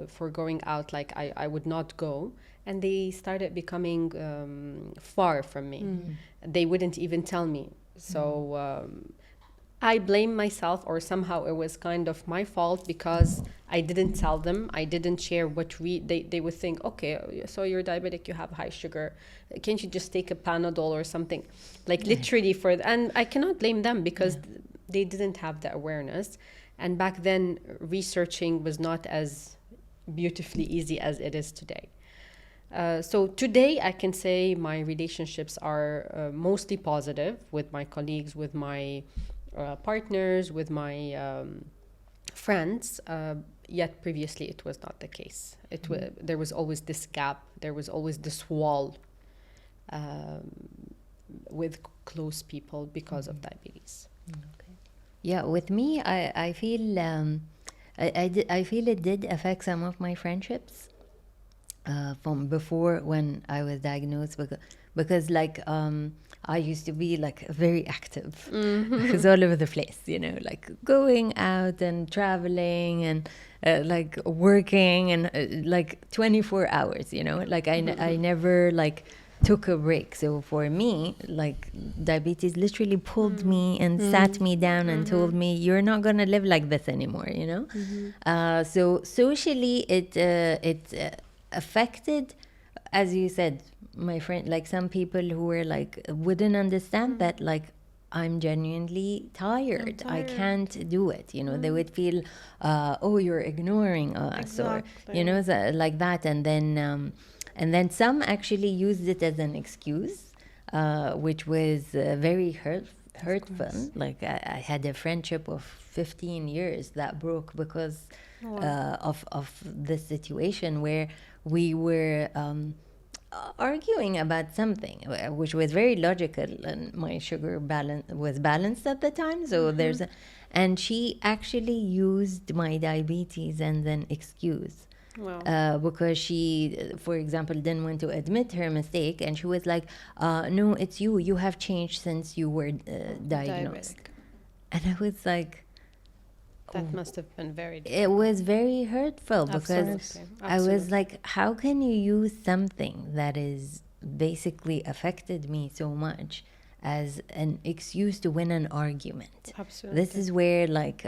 for going out. Like I would not go, and they started becoming far from me. They wouldn't even tell me. So I blame myself, or somehow it was kind of my fault because I didn't tell them. I didn't share what they would think, okay, so you're diabetic, you have high sugar. Can't you just take a Panadol or something? Like literally and I cannot blame them because they didn't have the awareness. And back then, researching was not as beautifully easy as it is today. So today I can say my relationships are mostly positive with my colleagues, with my partners, with my friends, yet previously it was not the case. There was always this gap, there was always this wall with close people because of diabetes. Okay. Yeah, with me, I feel I feel it did affect some of my friendships from before when I was diagnosed because like I used to be like very active. I was all over the place, you know, like going out and traveling and like working and like 24 hours, you know, like I never like took a break. So for me, like diabetes literally pulled me and sat me down and told me, you're not going to live like this anymore, you know? So socially it affected, as you said, my friend, like some people who were like wouldn't understand that like I'm genuinely tired. I can't do it, you know. They would feel oh, you're ignoring us, or you know, like that. And then some actually used it as an excuse, which was very hurtful. Like I had a friendship of 15 years that broke because of this situation where we were arguing about something which was very logical, and my sugar was balanced at the time. So and she actually used my diabetes as an excuse. Wow. Because she, for example, didn't want to admit her mistake, and she was like, no, it's you have changed since you were diagnosed. Diabetic. And I was like, That must have been very difficult. it was very hurtful because Absolutely. I was like, how can you use something that is basically affected me so much as an excuse to win an argument? Absolutely. This is where, like,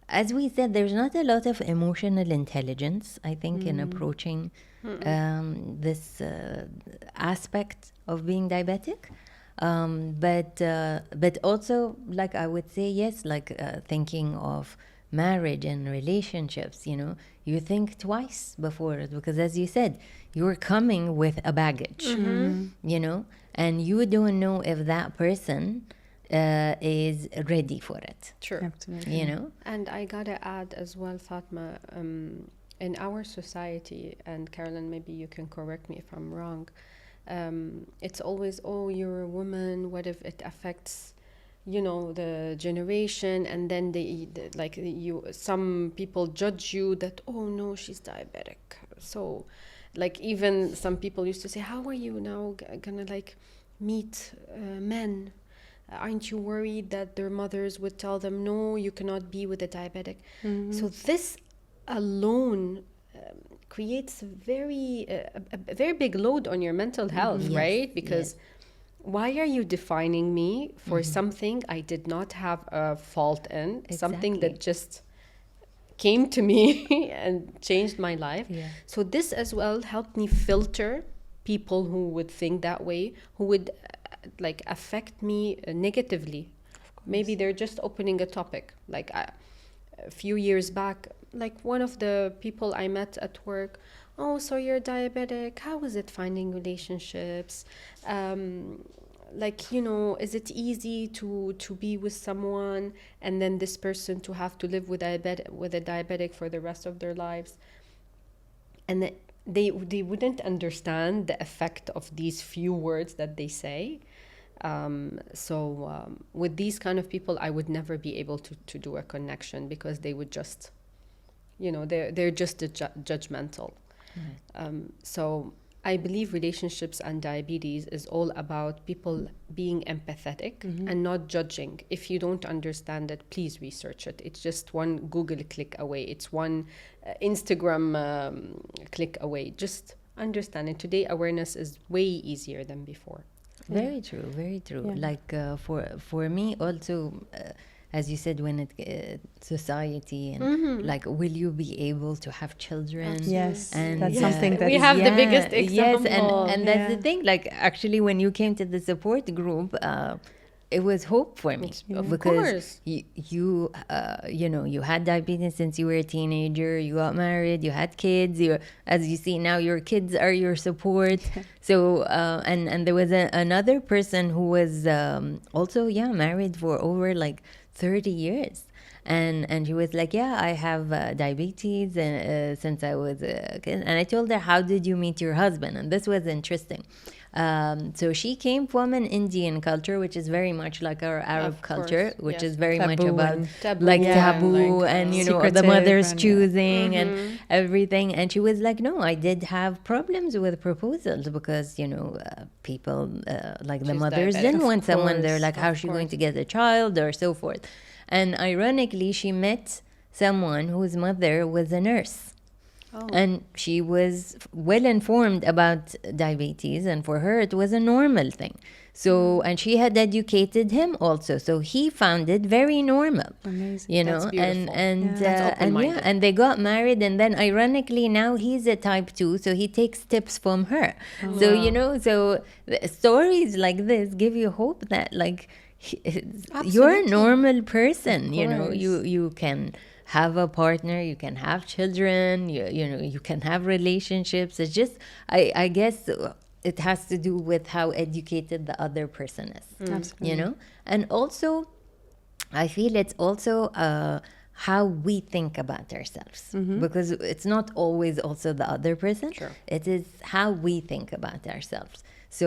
as we said, there's not a lot of emotional intelligence, I think, in approaching this aspect of being diabetic. But also, like I would say, yes, like thinking of marriage and relationships, you know, you think twice before it, because as you said, you're coming with a baggage, you know, and you don't know if that person is ready for it, Sure. Absolutely. you know. And I gotta add as well, Fatma, in our society, and Carolyn, maybe you can correct me if I'm wrong, it's always, oh, you're a woman, what if it affects, you know, the generation, and then like you, some people judge you that, oh no, she's diabetic. So like even some people used to say, how are you now gonna like meet men? Aren't you worried that their mothers would tell them, no, you cannot be with a diabetic? So this alone creates a very big load on your mental health, Yes, right? Because why are you defining me for something I did not have a fault in, something Exactly. that just came to me and changed my life? Yeah. So this as well helped me filter people who would think that way, who would like affect me negatively. Maybe they're just opening a topic. Like a few years back, like one of the people I met at work, oh, so you're diabetic, how is it finding relationships? Like, you know, is it easy to be with someone and then this person to have to live with a diabetic for the rest of their lives? And they wouldn't understand the effect of these few words that they say. So with these kind of people, I would never be able to do a connection, because they would just, you know, they're just judgmental. So I believe relationships and diabetes is all about people being empathetic and not judging. If you don't understand it, please research it. It's just one Google click away. It's one Instagram click away. Just understand it. Today, awareness is way easier than before. Very true, very true. Yeah. Like for me also, as you said, when it society and like, will you be able to have children? Yes, And that's something that we have the biggest example. Yes, and that's the Yeah. thing. Like actually, when you came to the support group, it was hope for me, Of because course. you know, you had diabetes since you were a teenager. You got married, you had kids. You, as you see now, your kids are your support. So and there was another person who was also married for over like 30 years. And she was like, yeah, I have diabetes since I was a kid. And I told her, how did you meet your husband? And this was interesting. So she came from an Indian culture, which is very much like our Arab Of course, culture, which yes. is very much Taboo about and Taboo, like yeah, taboo like, and, you know, the secretive mother's and, choosing and everything. And she was like, no, I did have problems with proposals, because, you know, people like the She's mothers diabetic. didn't Of want someone. They're course, like, how's she going to get a child, or so forth. And ironically, she met someone whose mother was a nurse. Oh. And she was well informed about diabetes, and for her it was a normal thing. So, and she had educated him also, so he found it very normal. Amazing. You know, That's beautiful. and That's open-minded. and they got married, and then ironically now he's a type 2, so he takes tips from her. So you know, so stories like this give you hope that like you're a Absolutely. normal person. You know, course. you can have a partner, you can have children, you know, you can have relationships. It's just I guess it has to do with how educated the other person is. Absolutely. You know, and also I feel it's also how we think about ourselves, because it's not always also the other person. Sure. It is how we think about ourselves. So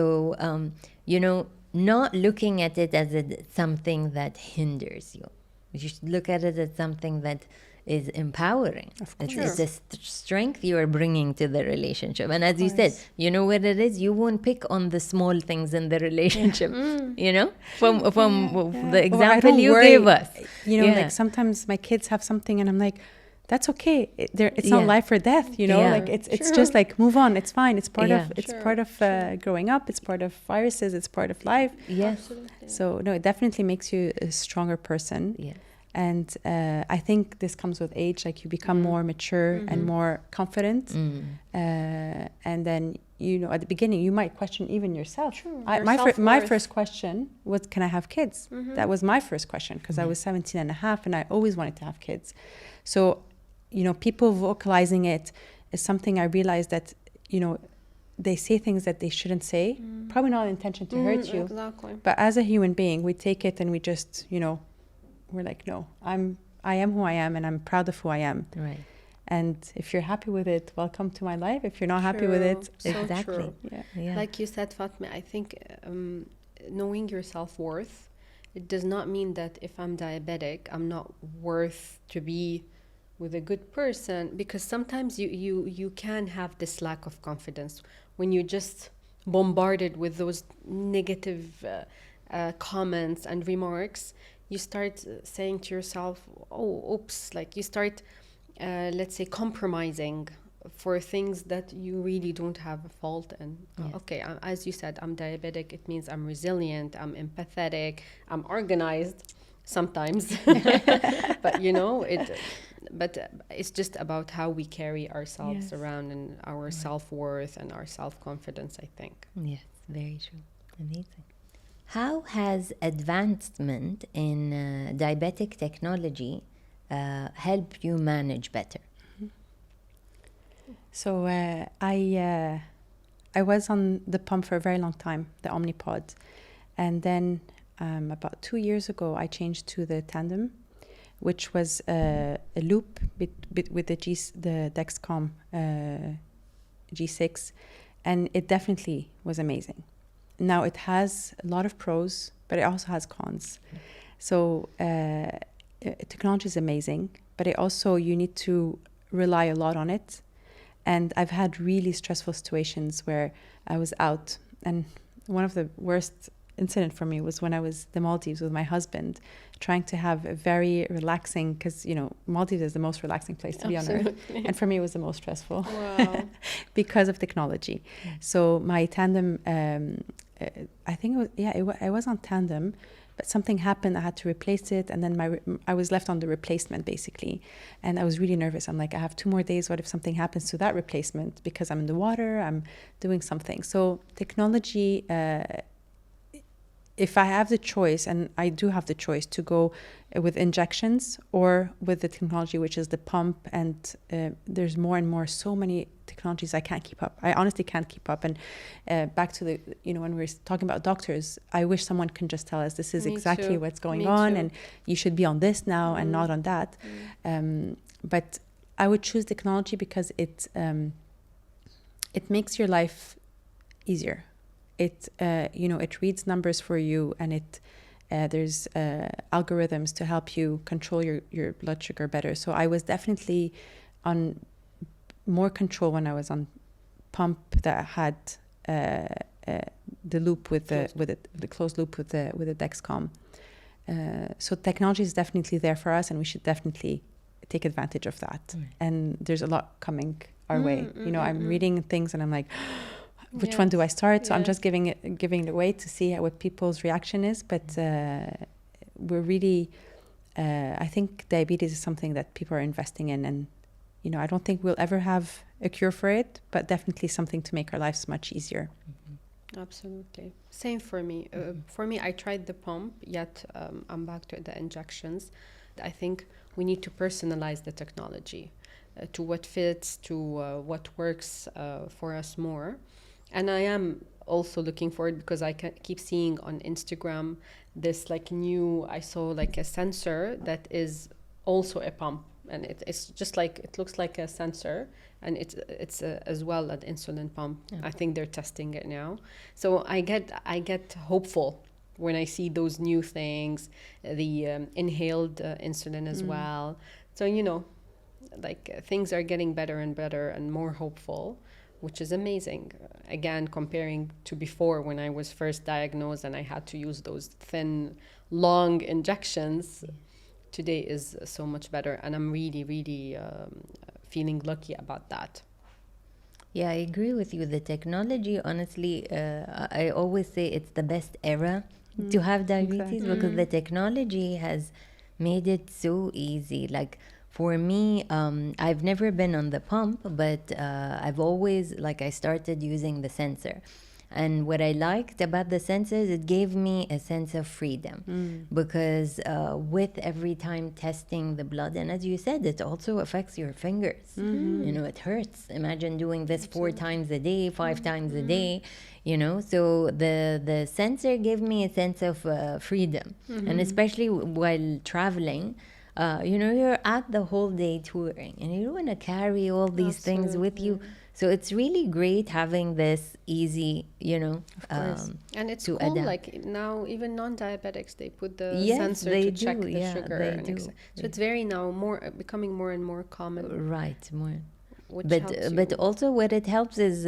you know, not looking at it as something that hinders you. You should look at it as something that is empowering. It's a strength you are bringing to the relationship. And as you said, you know what it is? You won't pick on the small things in the relationship, you know, from the Or I example don't you worry. gave us. You know, Yeah. like sometimes my kids have something and I'm like, that's okay. It's not Yeah. life or death, you know, Yeah. like it's just like move on. It's fine. It's part Yeah. of, it's part of growing up. It's part of viruses. It's part of life. Yes. Absolutely. So no, it definitely makes you a stronger person. Yeah. And I think this comes with age. Like you become more mature and more confident. And then, you know, at the beginning, you might question even yourself. True. My first question was, can I have kids? That was my first question, because I was 17 and a half and I always wanted to have kids. So, you know, people vocalizing it is something I realized that, you know, they say things that they shouldn't say, probably not intention to hurt you. Exactly. But as a human being, we take it and we just, you know, we're like, no, I am who I am and I'm proud of who I am. Right. And if you're happy with it, welcome to my life. If you're not happy with it, So Exactly. true. yeah. Like you said, Fatima, I think knowing your self-worth, it does not mean that if I'm diabetic, I'm not worth to be with a good person, because sometimes you can have this lack of confidence when you're just bombarded with those negative comments and remarks. You start saying to yourself, oh, oops, like you start, let's say, compromising for things that you really don't have a fault in. Okay, as you said, I'm diabetic. It means I'm resilient, I'm empathetic, I'm organized sometimes. But, you know, it's just about how we carry ourselves around and our self-worth and our self-confidence, I think. Yes, very true. Amazing. How has advancement in diabetic technology helped you manage better? So I was on the pump for a very long time, the Omnipod. And then about 2 years ago, I changed to the Tandem, which was a loop with the Dexcom G6. And it definitely was amazing. Now, it has a lot of pros, but it also has cons. So technology is amazing, but it also, you need to rely a lot on it. And I've had really stressful situations where I was out. And one of the worst incident for me was when I was in the Maldives with my husband, trying to have a very relaxing, because, you know, Maldives is the most relaxing place to be on earth. And for me, it was the most stressful. Wow. Because of technology. So my Tandem, I think it was on Tandem, but something happened. I had to replace it, and then I was left on the replacement basically, and I was really nervous. I'm like, I have 2 more days. What if something happens to that replacement? Because I'm in the water, I'm doing something. So technology. If I have the choice, and I do have the choice to go with injections or with the technology, which is the pump, and there's more and more, so many technologies, I can't keep up. I honestly can't keep up. And back to the, you know, when we were talking about doctors, I wish someone can just tell us this is exactly what's going on, and you should be on this now and not on that. But I would choose technology because it makes your life easier. It you know, it reads numbers for you, and it there's algorithms to help you control your blood sugar better. So I was definitely on more control when I was on pump that had the loop with the closed loop with the Dexcom. So technology is definitely there for us, and we should definitely take advantage of that. And there's a lot coming our way. You know, I'm reading things and I'm like, which one do I start? So I'm just giving it away to see what people's reaction is. But we're really, I think diabetes is something that people are investing in. And, you know, I don't think we'll ever have a cure for it, but definitely something to make our lives much easier. Absolutely. Same for me. For me, I tried the pump, yet I'm back to the injections. I think we need to personalize the technology to what fits, to what works for us more. And I am also looking forward, because I keep seeing on Instagram this like new, I saw like a sensor that is also a pump, and it's just like, it looks like a sensor, and it's as well an insulin pump. I think they're testing it now. So I get hopeful when I see those new things, the inhaled insulin as well. So, you know, like things are getting better and better and more hopeful, which is amazing. Again, comparing to before when I was first diagnosed and I had to use those thin, long injections, today is so much better. And I'm really, really feeling lucky about that. Yeah, I agree with you. The technology, honestly, I always say it's the best era to have diabetes, because the technology has made it so easy. Like for me, I've never been on the pump, but I've always, like, I started using the sensor. And what I liked about the sensors, it gave me a sense of freedom because with every time testing the blood, and as you said, it also affects your fingers. You know, it hurts. Imagine doing this 4 times a day, 5 times a day, you know. So the sensor gave me a sense of freedom. And especially while traveling, you know, you're out the whole day touring and you don't want to carry all these things with you. So it's really great having this easy, you know, and it's to cool. adapt. Like now, even non-diabetics, they put the Yes, sensor they to check do. the Yeah, sugar. they and do. So it's very now becoming more and more common, Right, more. which But helps but you. also what it helps is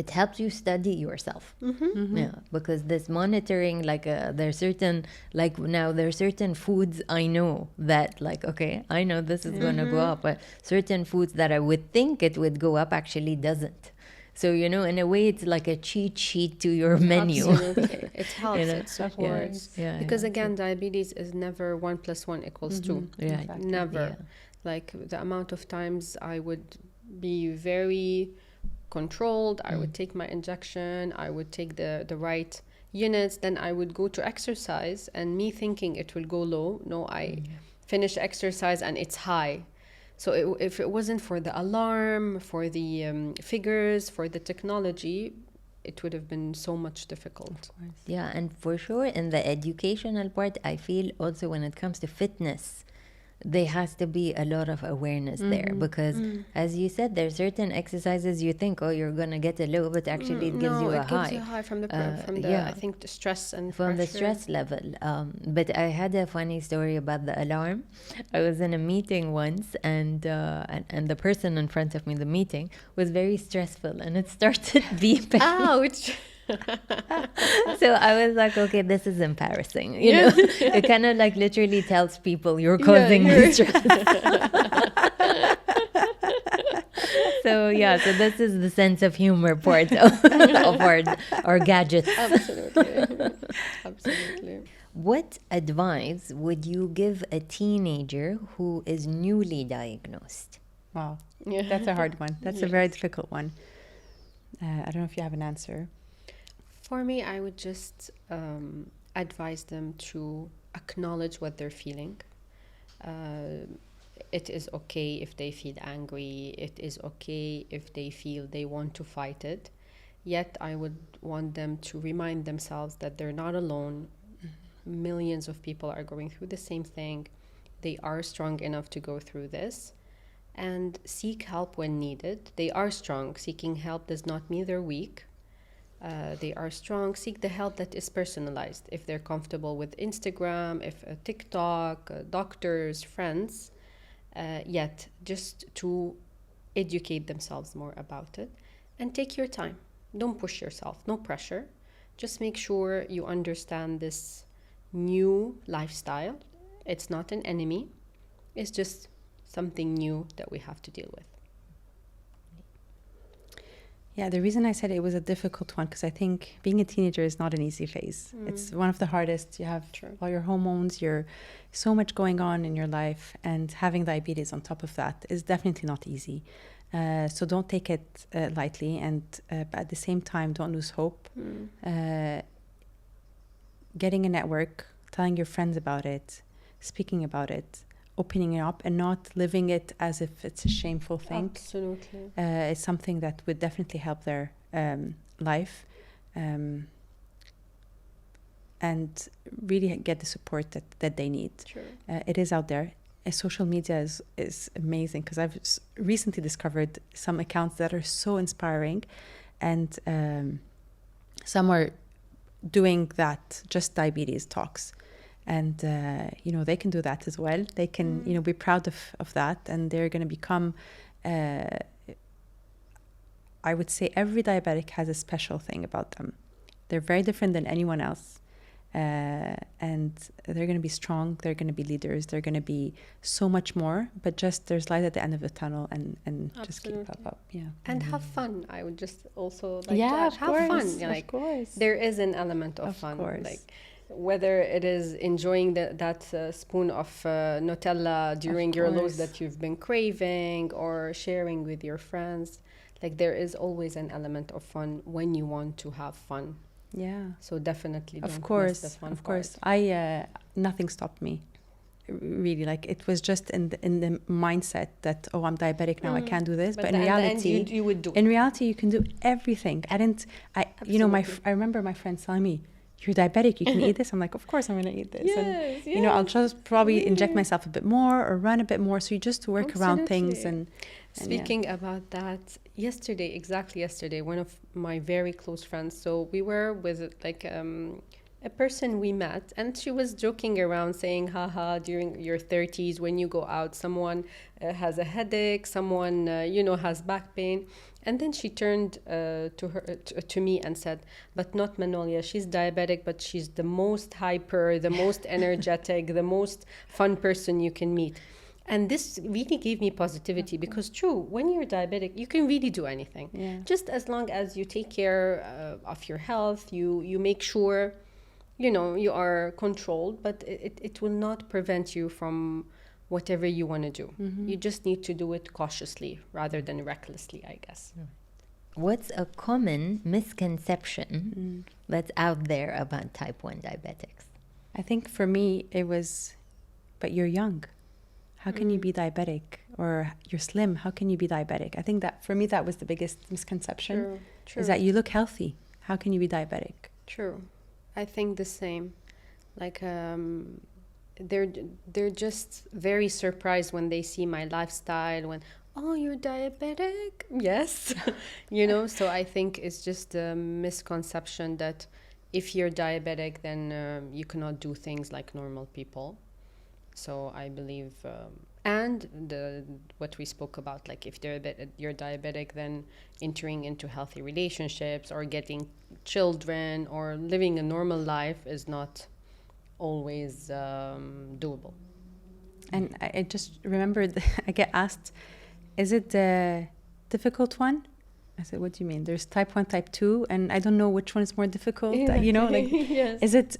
it helps you study yourself. Yeah, because this monitoring, like there are certain, like now there are certain foods I know that, like, okay, I know this is gonna go up, but certain foods that I would think it would go up actually doesn't. So, you know, in a way, it's like a cheat sheet to your menu. Absolutely, it helps. know, It supports. Yeah, Because yeah. again, diabetes is never 1 + 1 = 2. Right. Exactly. Never. Yeah. Like the amount of times I would be very controlled, I would take my injection, I would take the right units, then I would go to exercise, and me thinking it will go low. No, I finish exercise and it's high. So if it wasn't for the alarm, for the figures, for the technology, it would have been so much difficult. Yeah, and for sure in the educational part, I feel also when it comes to fitness, there has to be a lot of awareness there because, as you said, there are certain exercises you think, oh, you're gonna get a low, but actually it gives No, you a it gives high. you a high from the yeah. I think the stress and From the pressure. stress level. But I had a funny story about the alarm. I was in a meeting once, and the person in front of me, the meeting, was very stressful, and it started beeping. Ouch! So I was like, okay, this is embarrassing. You know, it kind of like literally tells people you're causing me stress. So yeah, so this is the sense of humor part of our gadgets. Absolutely. Absolutely. What advice would you give a teenager who is newly diagnosed? Wow. Yeah. That's a hard one. That's a very difficult one. I don't know if you have an answer. For me, I would just advise them to acknowledge what they're feeling. It is okay if they feel angry. It is okay if they feel they want to fight it. Yet, I would want them to remind themselves that they're not alone. Millions of people are going through the same thing. They are strong enough to go through this. And seek help when needed. They are strong. Seeking help does not mean they're weak. They are strong. Seek the help that is personalized. If they're comfortable with Instagram, if TikTok, doctors, friends, yet just to educate themselves more about it. And take your time. Don't push yourself. No pressure. Just make sure you understand this new lifestyle. It's not an enemy. It's just something new that we have to deal with. Yeah, the reason I said it was a difficult one because I think being a teenager is not an easy phase. It's one of the hardest. You have all your hormones, you're so much going on in your life, and having diabetes on top of that is definitely not easy. So don't take it lightly, and but at the same time, don't lose hope. Getting a network, telling your friends about it, speaking about it, opening it up, and not living it as if it's a shameful thing. Absolutely. Is something that would definitely help their life, and really get the support that they need. Sure. It is out there. Social media is amazing because I've recently discovered some accounts that are so inspiring, and some are doing that, just diabetes talks. And, they can do that as well. They can, be proud of that. And they're going to become, I would say every diabetic has a special thing about them. They're very different than anyone else. And they're going to be strong. They're going to be leaders. They're going to be so much more. But just there's light at the end of the tunnel, and just keep up. Yeah. And have fun. I would just also like to Yeah, add, of have course, fun. of Like course. there is an element of fun. Course. Like whether it is enjoying that spoon of Nutella during your lows that you've been craving, or sharing with your friends. Like, there is always an element of fun when you want to have fun. Yeah. So definitely don't Of miss course, the fun of course. part. Nothing stopped me. Really, like, it was just in the mindset that, oh, I'm diabetic now, I can't do this. But in reality, you would do it. in reality, you can do everything. I remember my friends telling me, "You're diabetic, you can eat this." I'm like, "Of course I'm going to eat this." Yes, And I'll just probably inject myself a bit more or run a bit more. So you just work around things. And Speaking about that, exactly yesterday, one of my very close friends, so we were with like a person we met, and she was joking around saying, haha, during your 30s, when you go out, someone has a headache, someone, has back pain. And then she turned to me and said, but not Manolia, she's diabetic, but she's the most hyper, the most energetic, the most fun person you can meet. And this really gave me positivity, because true, when you're diabetic, you can really do anything. Yeah. Just as long as you take care of your health, you make sure, you are controlled, but it will not prevent you from whatever you want to do. You just need to do it cautiously rather than recklessly, I guess. What's a common misconception that's out there about type 1 diabetics? I think for me, it was, but you're young. How can you be diabetic? Or you're slim. How can you be diabetic? I think that for me, that was the biggest misconception. True. Is that you look healthy. How can you be diabetic? True. I think the same. Like, they're just very surprised when they see my lifestyle, when, oh, you're diabetic? Yes. So I think it's just a misconception that if you're diabetic, then you cannot do things like normal people. So I believe, and what we spoke about, like, if you're diabetic, then entering into healthy relationships or getting children or living a normal life is not always doable. And I just remembered, I get asked, is it the difficult one? I said, what do you mean? There's type 1, type 2, and I don't know which one is more difficult. Yes. Is it,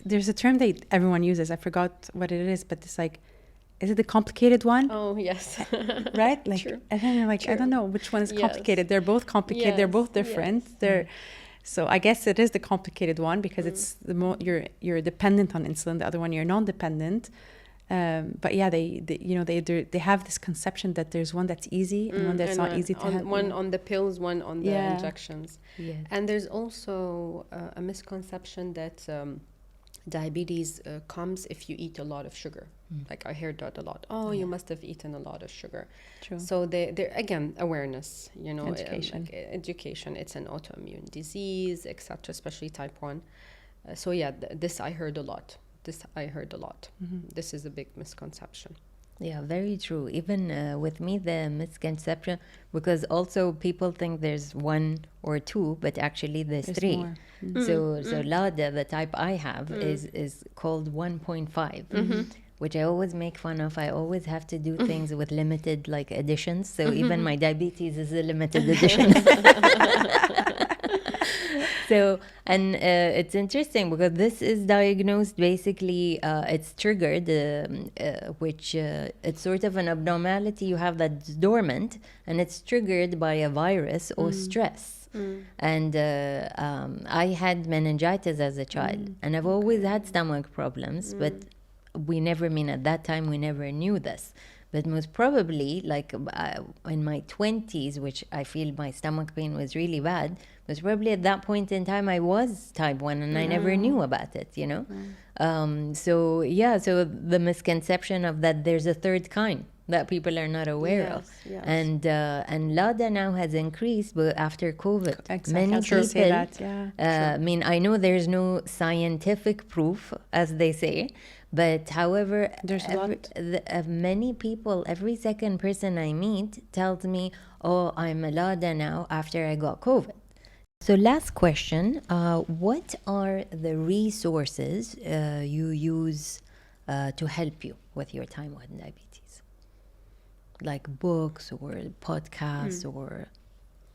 there's a term that everyone uses, I forgot what it is, but it's like, is it the complicated one? Oh, yes. Right? Like, True. and then you're like, I don't know which one is complicated. They're both complicated. They're both different. So I guess it is the complicated one, because it's you're dependent on insulin. The other one, you're non-dependent. But yeah, they have this conception that there's one that's easy and one that's not easy to have. One on the pills, one on the injections. Yes. And there's also a misconception that diabetes comes if you eat a lot of sugar. Like, I heard that a lot. Oh, you must have eaten a lot of sugar. True. So they're again, awareness, Education. Education. It's an autoimmune disease, etc., especially type 1. So yeah, this I heard a lot. This is a big misconception. Yeah, very true. Even with me, the misconception, because also people think there's 1 or 2, but actually there's 3. More. So LADA, the type I have, is called 1.5, which I always make fun of. I always have to do things with limited additions. So even my diabetes is a limited edition. So, and it's interesting because this is diagnosed basically, it's triggered, which it's sort of an abnormality you have that's dormant, and it's triggered by a virus or stress. And I had meningitis as a child, and I've always had stomach problems, but at that time we never knew this. But most probably, in my 20s, which I feel my stomach pain was really bad, most probably at that point in time I was type 1 and I never knew about it, So the misconception of that there's a third kind that people are not aware of. Yes. And LADA now has increased, but after COVID. Exactly. Many people say that, yeah. I know there's no scientific proof, as they say, but however, there's a lot. Many people, every second person I meet tells me, oh, I'm a LADA now after I got COVID. So last question, what are the resources you use to help you with your type 1 diabetes? Like books or podcasts or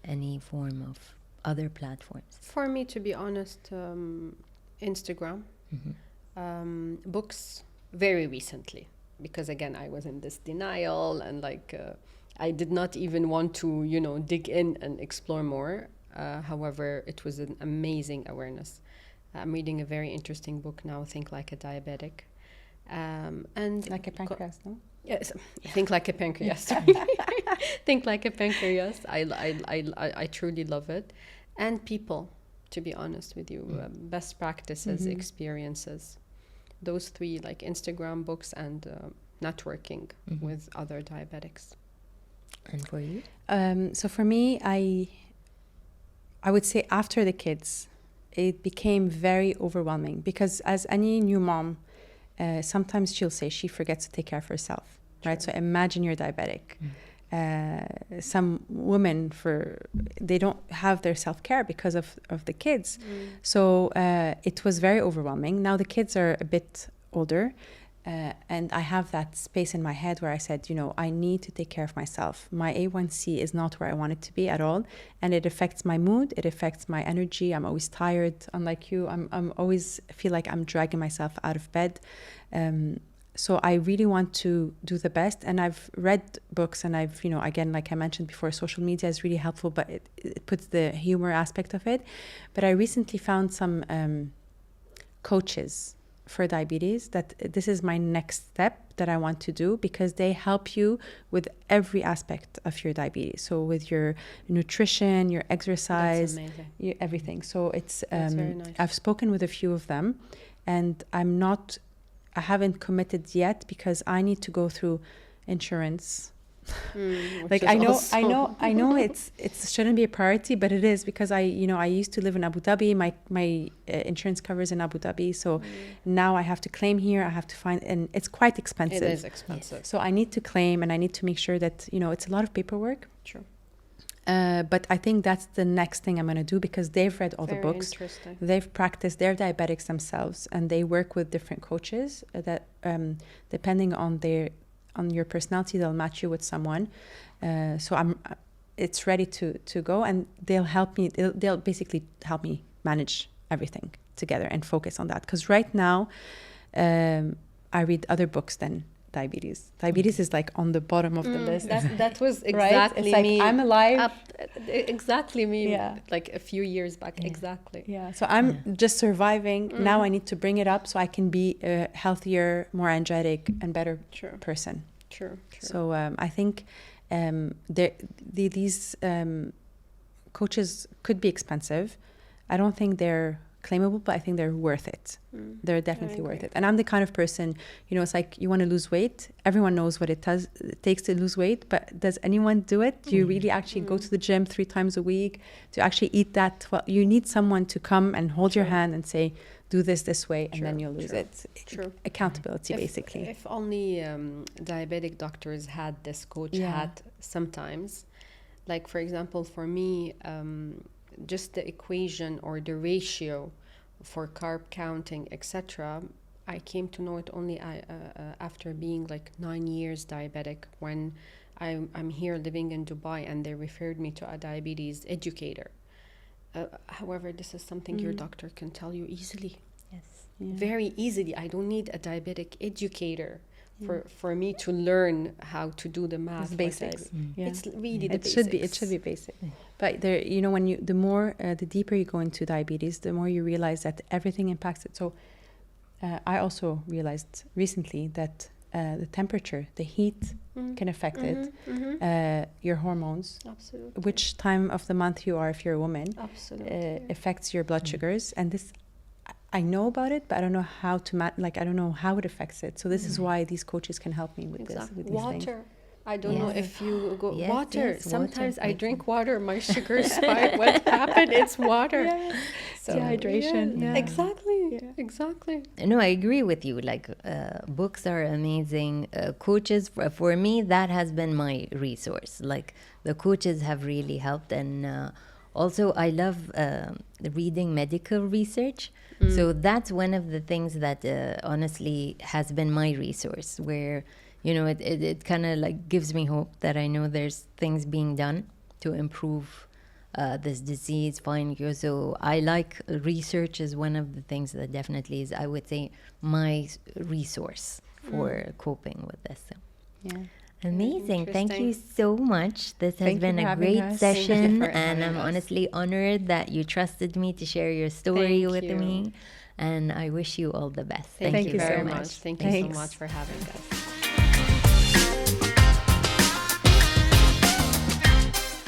any form of other platforms? For me, to be honest, Instagram. Books very recently, because again I was in this denial and I did not even want to dig in and explore more. However, it was an amazing awareness. I'm reading a very interesting book now, Think Like a Diabetic. And Like a pancreas, no? Yes, Think Like a Pancreas. Sorry. Think Like a Pancreas. I truly love it. And people, to be honest with you, best practices, experiences. Those three, like Instagram, books, and networking with other diabetics. And for you? So for me, I would say after the kids, it became very overwhelming because as any new mom, sometimes she'll say she forgets to take care of herself, right? So imagine you're diabetic. Some women, they don't have their self-care because of the kids. So it was very overwhelming. Now the kids are a bit older, and I have that space in my head where I said, I need to take care of myself. My A1C is not where I want it to be at all, and it affects my mood. It affects my energy. I'm always tired. Unlike you, I'm always feel like I'm dragging myself out of bed. So I really want to do the best. And I've read books, and I've, again, like I mentioned before, social media is really helpful, but it puts the humor aspect of it. But I recently found some coaches for diabetes that this is my next step that I want to do, because they help you with every aspect of your diabetes. So with your nutrition, your exercise, everything. So it's very nice. I've spoken with a few of them, and I haven't committed yet because I need to go through insurance. Like I know it shouldn't be a priority, but it is, because I used to live in Abu Dhabi. My insurance covers in Abu Dhabi, so now I have to claim here. I have to find, and it's quite expensive. It is expensive. So I need to claim, and I need to make sure that it's a lot of paperwork. Sure. But I think that's the next thing I'm going to do, because they've read all the books. They've practiced. They're diabetics themselves, and they work with different coaches that, depending on your personality, they'll match you with someone. So it's ready to go, and they'll help me. They'll basically help me manage everything together and focus on that. Because right now, I read other books than diabetes. Diabetes is like on the bottom of the list. That was exactly right? It's like, me. I'm alive. Exactly me. Yeah. Like a few years back. Exactly. Yeah. So I'm just surviving. Now I need to bring it up so I can be a healthier, more energetic, and better person. True. So I think these coaches could be expensive. I don't think they're claimable, but I think they're worth it. They're definitely worth it. And I'm the kind of person, it's like, you want to lose weight. Everyone knows what it takes to lose weight, but does anyone do it? Do you really actually go to the gym 3 times a week to actually eat that? Well, you need someone to come and hold your hand and say, do this way, and then you'll lose it. Accountability, basically. If only diabetic doctors had this coach hat sometimes. Like, for example, for me, just the equation or the ratio for carb counting, etc., I came to know it only after being like 9 years diabetic, when I'm here living in Dubai, and they referred me to a diabetes educator. However, this is something your doctor can tell you easily. Yes. Yeah. Very easily. I don't need a diabetic educator for me to learn how to do the math. It's basics. It's really the basics. It should be basic. But there, when the deeper you go into diabetes, the more you realize that everything impacts it. So I also realized recently that the temperature, the heat can affect it. Your hormones, absolutely, which time of the month you are, if you're a woman, absolutely, affects your blood sugars. And this, I know about it, but I don't know how to I don't know how it affects it. So this is why these coaches can help me with this. With these water. Things. I don't know if you go water. Yes, Sometimes water. I drink water, my sugar spike. What happened? It's water. So, dehydration. Yeah. Exactly. No, I agree with you. Like, books are amazing. Coaches, for me, that has been my resource. Like, the coaches have really helped. And also, I love reading medical research. So that's one of the things that honestly has been my resource, where it kind of like gives me hope that I know there's things being done to improve this disease, find cure. So I like research is one of the things that definitely is, I would say, my resource for coping with this. So. Yeah. Amazing. Thank you so much. This has Thank you been for a having great us. Thank you session, for and I'm having us. honestly honored that you trusted me to share your story Thank with you. me. And I wish you all the best. Thank you you so very much. much. Thank you so Thanks. much for having us.